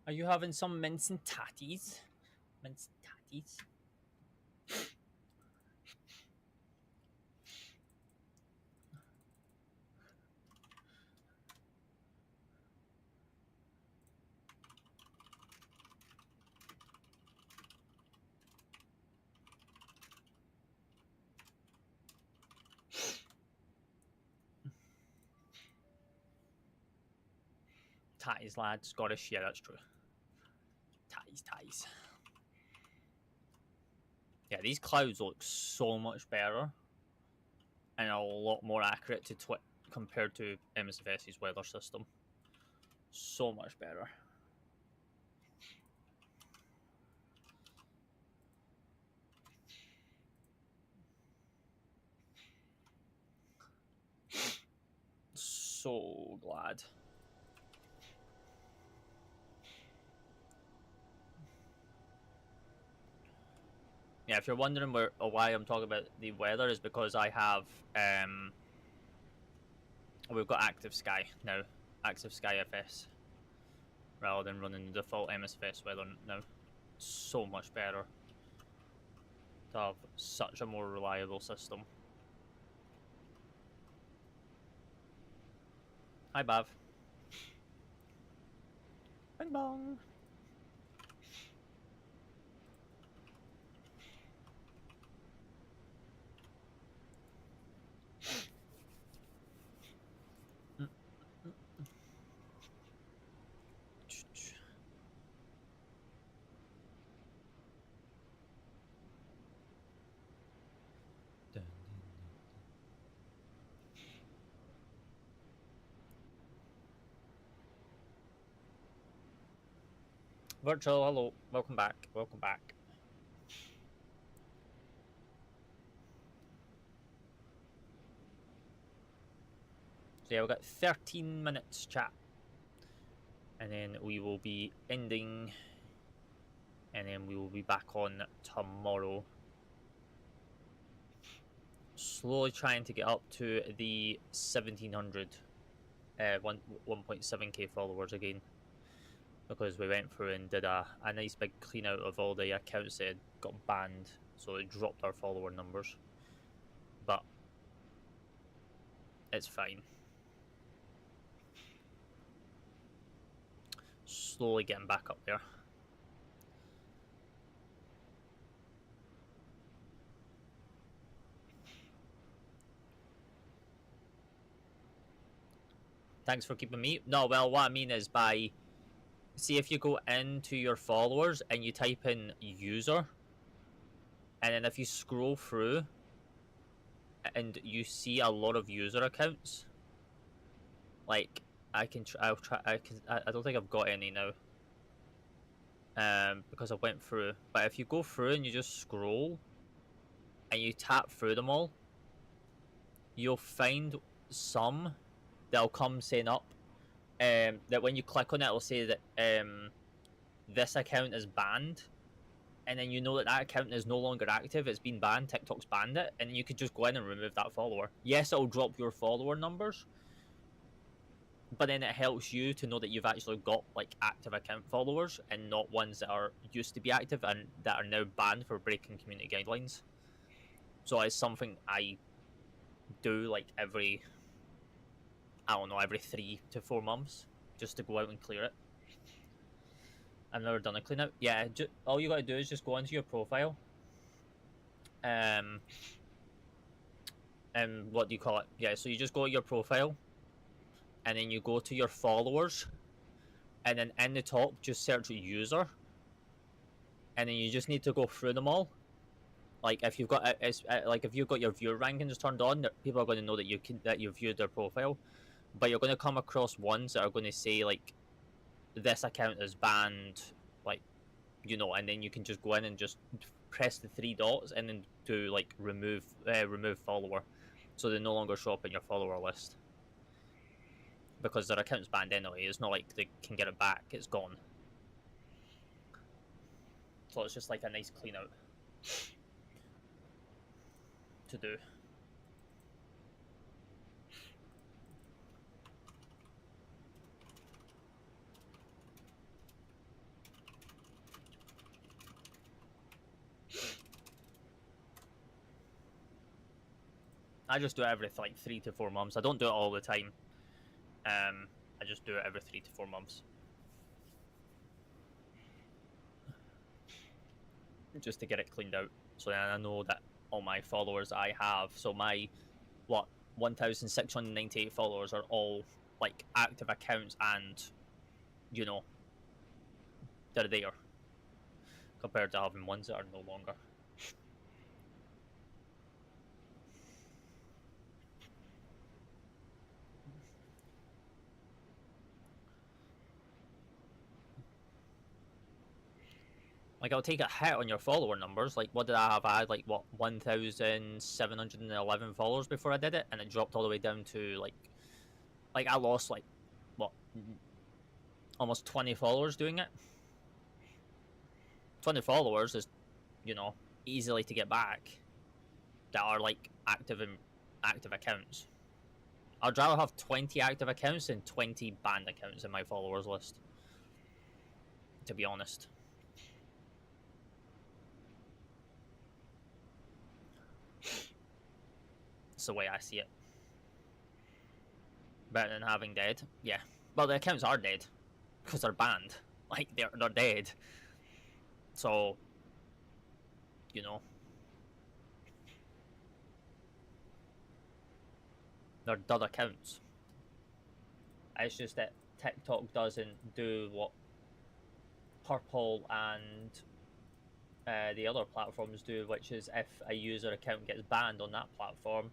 Are you having some mince and tatties? Mince and tatties. Tatties, lad. Scottish, yeah, that's true. Tatties. Yeah, these clouds look so much better and a lot more accurate to compared to MSFS's weather system. So much better. So glad. Yeah, if you're wondering why I'm talking about the weather, is because I have we've got Active Sky now, Active Sky FS, rather than running the default MSFS weather now. So much better to have such a more reliable system. Hi, Bav. Bing bong. Virtual, hello, welcome back, welcome back. So yeah, we've got 13 minutes chat, and then we will be ending, and then we will be back on tomorrow. Slowly trying to get up to the 1700, 1.7k followers again, because we went through and did a nice big clean out of all the accounts that had got banned, so it dropped our follower numbers, but it's fine. Slowly getting back up there. Thanks for keeping me. No, well, what I mean is see if you go into your followers and you type in user, and then if you scroll through and you see a lot of user accounts, like I don't think I've got any now, because I went through, but if you go through and you just scroll and you tap through them all, you'll find some that'll come saying up that when you click on it, it'll say that this account is banned, and then you know that account is no longer active, it's been banned, TikTok's banned it, and you could just go in and remove that follower. Yes, it'll drop your follower numbers, but then it helps you to know that you've actually got like active account followers and not ones that are used to be active and that are now banned for breaking community guidelines. So it's something I do like every 3 to 4 months, just to go out and clear it. I've never done a clean out. Yeah, all you gotta do is just go into your profile. And what do you call it? Yeah, so you just go to your profile, and then you go to your followers, and then in the top just search user, and then you just need to go through them all. Like if you've got your viewer rankings turned on, people are going to know that you've viewed their profile, but you're going to come across ones that are going to say like this account is banned, like, you know, and then you can just go in and just press the 3 dots and then do like remove follower, so they no longer show up in your follower list because their account's banned anyway. It's not like they can get it back, it's gone. So it's just like a nice clean out to do. I just do it every like 3 to 4 months. I don't do it all the time. I just do it every 3 to 4 months. Just to get it cleaned out. So then I know that all my followers I have, so my, 1,698 followers are all, like, active accounts and, you know, they're there. Compared to having ones that are no longer. Like, I'll take a hit on your follower numbers. Like, what did I have? I had, like, what, 1,711 followers before I did it, and it dropped all the way down to, like, I lost, like, what, almost 20 followers doing it. 20 followers is, you know, easily to get back that are, like, active accounts. I'd rather have 20 active accounts than 20 banned accounts in my followers list, to be honest. It's the way I see it. Better than having dead. Yeah. Well, the accounts are dead because they're banned. Like, they're dead. So, you know, they're dud accounts. It's just that TikTok doesn't do what Purple and the other platforms do, which is if a user account gets banned on that platform,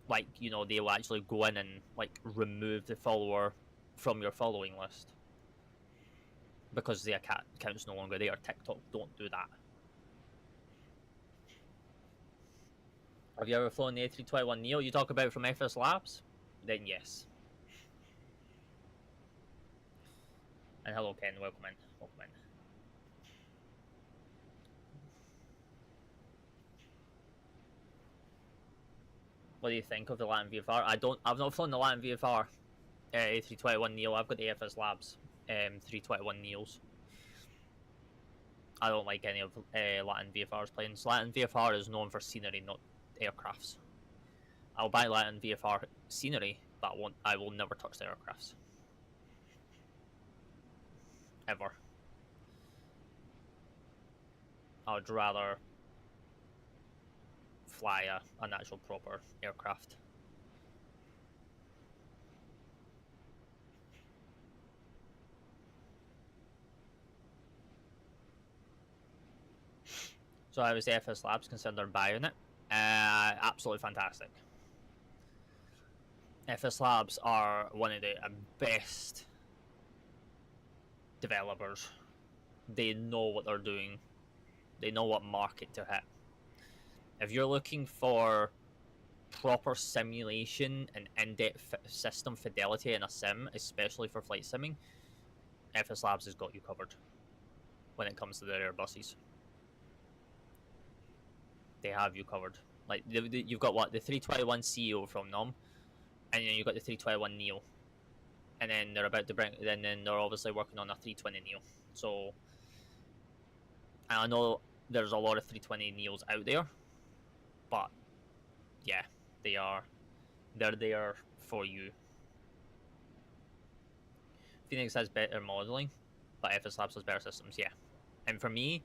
like, you know, they will actually go in and, like, remove the follower from your following list. Because the account's no longer there. TikTok don't do that. Have you ever flown the A321neo you talk about from FS Labs? Then yes. And hello Ken, welcome in. Welcome in. What do you think of the Latin VFR? I've not flown the Latin VFR A321neo. I've got the FS Labs 321 Neos. I don't like any of Latin VFR's planes. Latin VFR is known for scenery, not aircrafts. I'll buy Latin VFR scenery, but I will never touch the aircrafts. Ever. I would rather fly an actual proper aircraft. So how is the FS Labs considered buying it? Absolutely fantastic. FS Labs are one of the best developers. They know what they're doing. They know what market to hit. If you're looking for proper simulation and in-depth system fidelity in a sim, especially for flight simming, FS Labs has got you covered when it comes to their Airbuses. They have you covered. Like, you've got what, the 321 CEO from them, and then you've got the 321 Neo, and then they're about to bring, then they're obviously working on a 320 Neo. So, and I know there's a lot of 320 Neos out there, but yeah, they're there for you. Phoenix has better modeling, but FS Labs has better systems. Yeah, and for me,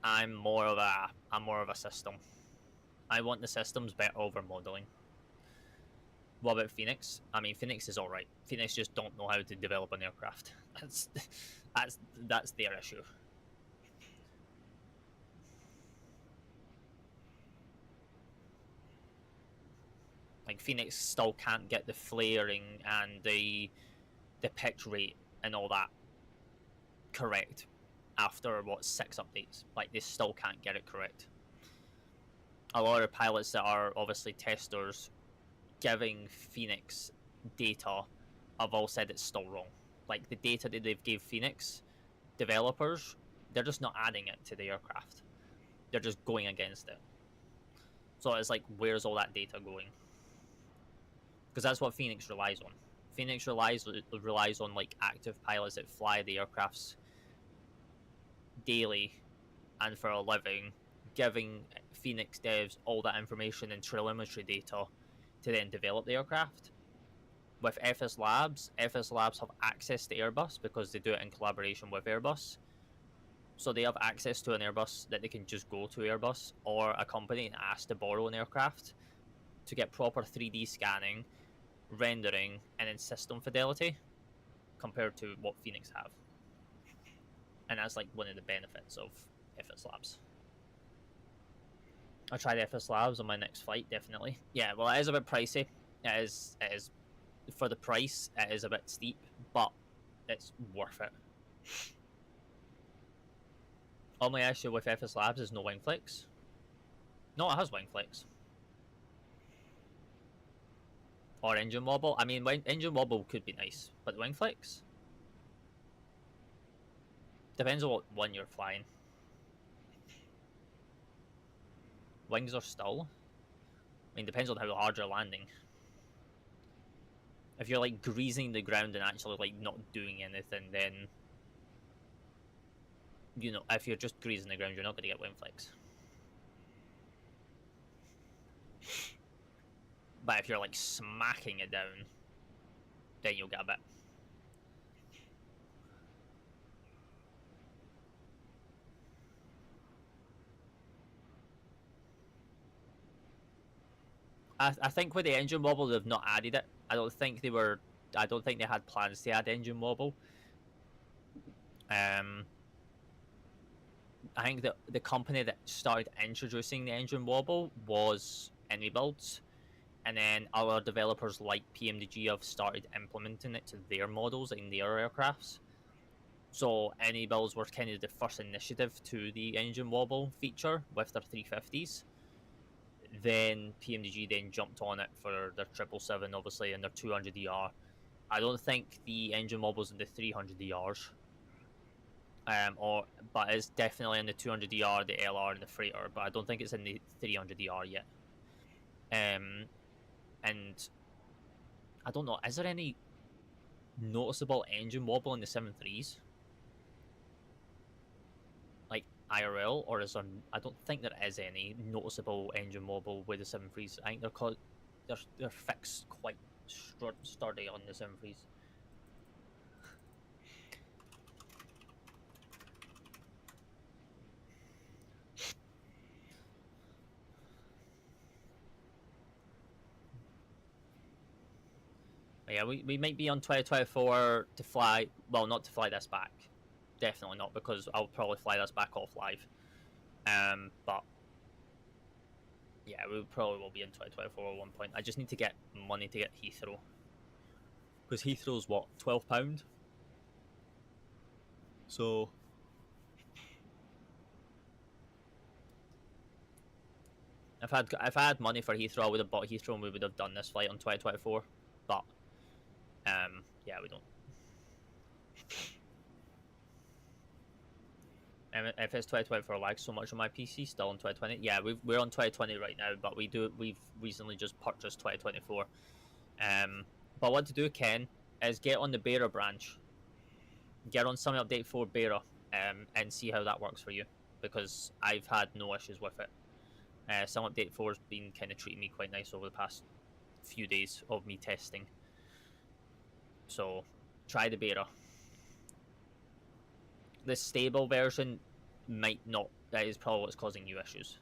I'm more of a system. I want the systems better over modeling. What about Phoenix? I mean, Phoenix is alright. Phoenix just don't know how to develop an aircraft. That's their issue. Like, Phoenix still can't get the flaring and the pitch rate and all that correct after, what, 6 updates. Like, they still can't get it correct. A lot of pilots that are obviously testers giving Phoenix data have all said it's still wrong. Like, the data that they've gave Phoenix developers, they're just not adding it to the aircraft. They're just going against it. So it's like, where's all that data going? Because that's what Phoenix relies on. Phoenix relies on, like, active pilots that fly the aircrafts daily and for a living, giving Phoenix devs all that information and telemetry data to then develop the aircraft. With FS Labs have access to Airbus because they do it in collaboration with Airbus. So they have access to an Airbus that they can just go to Airbus or a company and ask to borrow an aircraft to get proper 3D scanning, rendering, and then system fidelity compared to what Phoenix have. And that's like one of the benefits of FS Labs. I'll try the FS Labs on my next flight, definitely. Yeah, well, it is a bit pricey. It is for the price, it is a bit steep, but it's worth it. Only issue with FS Labs is no wing flex. No, it has wing flex. Or engine wobble. I mean, engine wobble could be nice, but wing flex? Depends on what one you're flying. Wings are still. I mean, depends on how hard you're landing. If you're like greasing the ground and actually like not doing anything, then you know, if you're just greasing the ground, you're not going to get wing flex. But if you're like smacking it down, then you'll get a bit. I think with the engine wobble, they've not added it. I don't think they had plans to add engine wobble. I think that the company that started introducing the engine wobble was Builds, and then other developers like PMDG have started implementing it to their models in their aircrafts. So Builds were kind of the first initiative to the engine wobble feature with their 350s. Then PMDG then jumped on it for their 777, obviously, and their 200ER. I don't think the engine wobbles in the 300ERs. But it's definitely in the 200ER, the LR, and the freighter. But I don't think it's in the 300ER yet. And I don't know. Is there any noticeable engine wobble in the 73s? Like IRL, or is there? I don't think there is any noticeable engine wobble with the 73s. I think they're fixed quite sturdy on the 73s. Yeah, we might be on 2024 to fly. Well, not to fly this back. Definitely not, because I'll probably fly this back off live. But yeah, we probably will be in 2024 at one point. I just need to get money to get Heathrow, because Heathrow's what, £12. So if I had money for Heathrow, I would have bought Heathrow and we would have done this flight on 2024. But yeah, we don't. If it's 2024 lags so much on my PC, still on 2020. Yeah, we're on 2020 right now, but we've recently just purchased 2024. But what to do, Ken, is get on the Beta branch, get on Summit Update 4 Beta, and see how that works for you, because I've had no issues with it. Summit Update 4 has been kind of treating me quite nice over the past few days of me testing. So try the Beta. The stable version might not. That is probably what's causing you issues.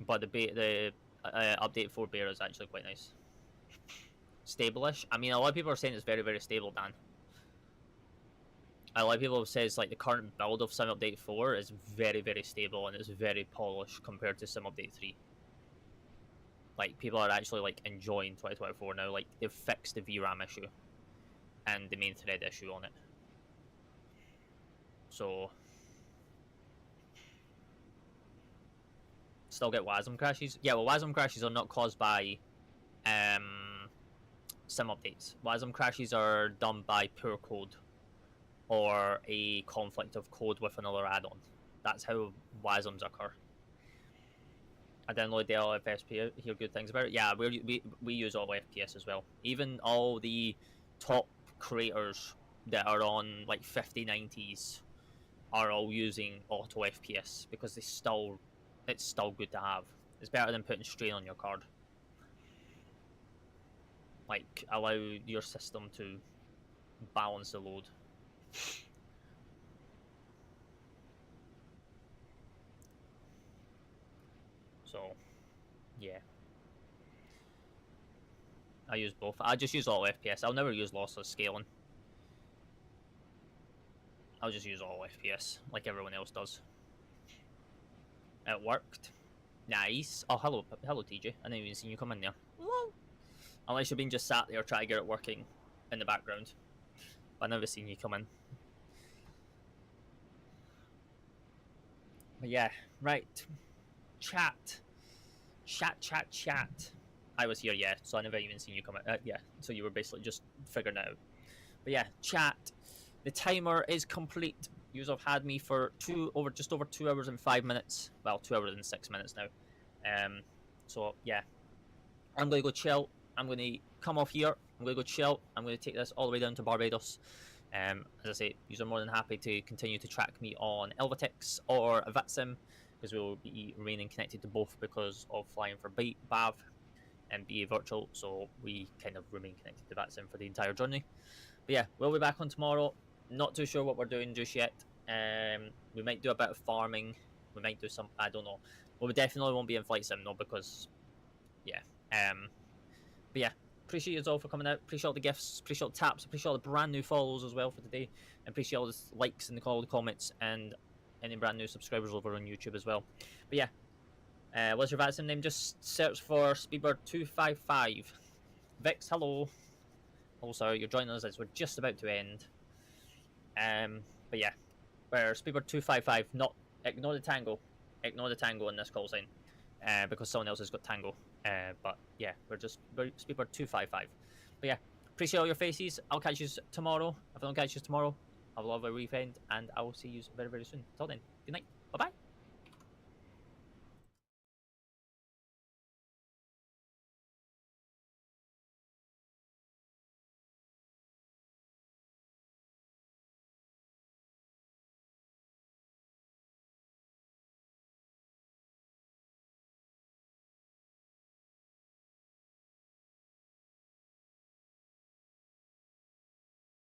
But the update 4 Beta is actually quite nice. Stable-ish. I mean, a lot of people are saying it's very, very stable, Dan. A lot of people have said like the current build of Sim Update 4 is very, very stable and it's very polished compared to Sim Update 3. Like, people are actually like enjoying 2024 now. Like, they've fixed the VRAM issue and the main thread issue on it. So still get WASM crashes. Yeah, well, WASM crashes are not caused by sim updates. WASM crashes are done by poor code or a conflict of code with another add-on. That's how WASMs occur. I download the LFSP, hear good things about it. Yeah, we use all FPS as well. Even all the top creators that are on like 5090s are all using auto FPS because they still it's still good to have. It's better than putting strain on your card. Like, allow your system to balance the load. So, yeah. I use both. I just use auto FPS. I'll never use lossless scaling. I'll just use auto FPS like everyone else does. It worked. Nice. Oh, hello, TJ. I didn't even see you come in there. Whoa. Unless you've been just sat there trying to get it working in the background. But I've never seen you come in. But yeah, right. Chat. Chat. I was here, yeah, so I never even seen you come in. Yeah, so you were basically just figuring it out. But yeah, chat. The timer is complete. You have had me for just over 2 hours and 5 minutes. Well, 2 hours and 6 minutes now. So yeah, I'm gonna go chill. I'm gonna come off here. I'm gonna go chill. I'm gonna take this all the way down to Barbados. As I say, you are more than happy to continue to track me on Elvatix or VATSIM, because we will be remaining connected to both because of flying for BAV and BA Virtual. So we kind of remain connected to VATSIM for the entire journey. But yeah, we'll be back on tomorrow. Not too sure what we're doing just yet. We might do a bit of farming. We might do some, I don't know. Well, we definitely won't be in flight sim, no, because yeah. But yeah, appreciate you all for coming out. Appreciate all the gifts. Appreciate all the taps. Appreciate all the brand new follows as well for today. And appreciate all the likes and all the comments and any brand new subscribers over on YouTube as well. But yeah, what's your VATSIM name? Just search for Speedbird255. Vix, hello. Oh, sorry, you're joining us as we're just about to end. But yeah, we're Speedbird255. Not ignore the tango. Ignore the tango in this call sign, because someone else has got tango. But yeah, we're Speedbird255. But yeah, appreciate all your faces. I'll catch you tomorrow. If I don't catch you tomorrow, have a lovely weekend, and I will see you very, very soon. Till then, good night. Bye bye.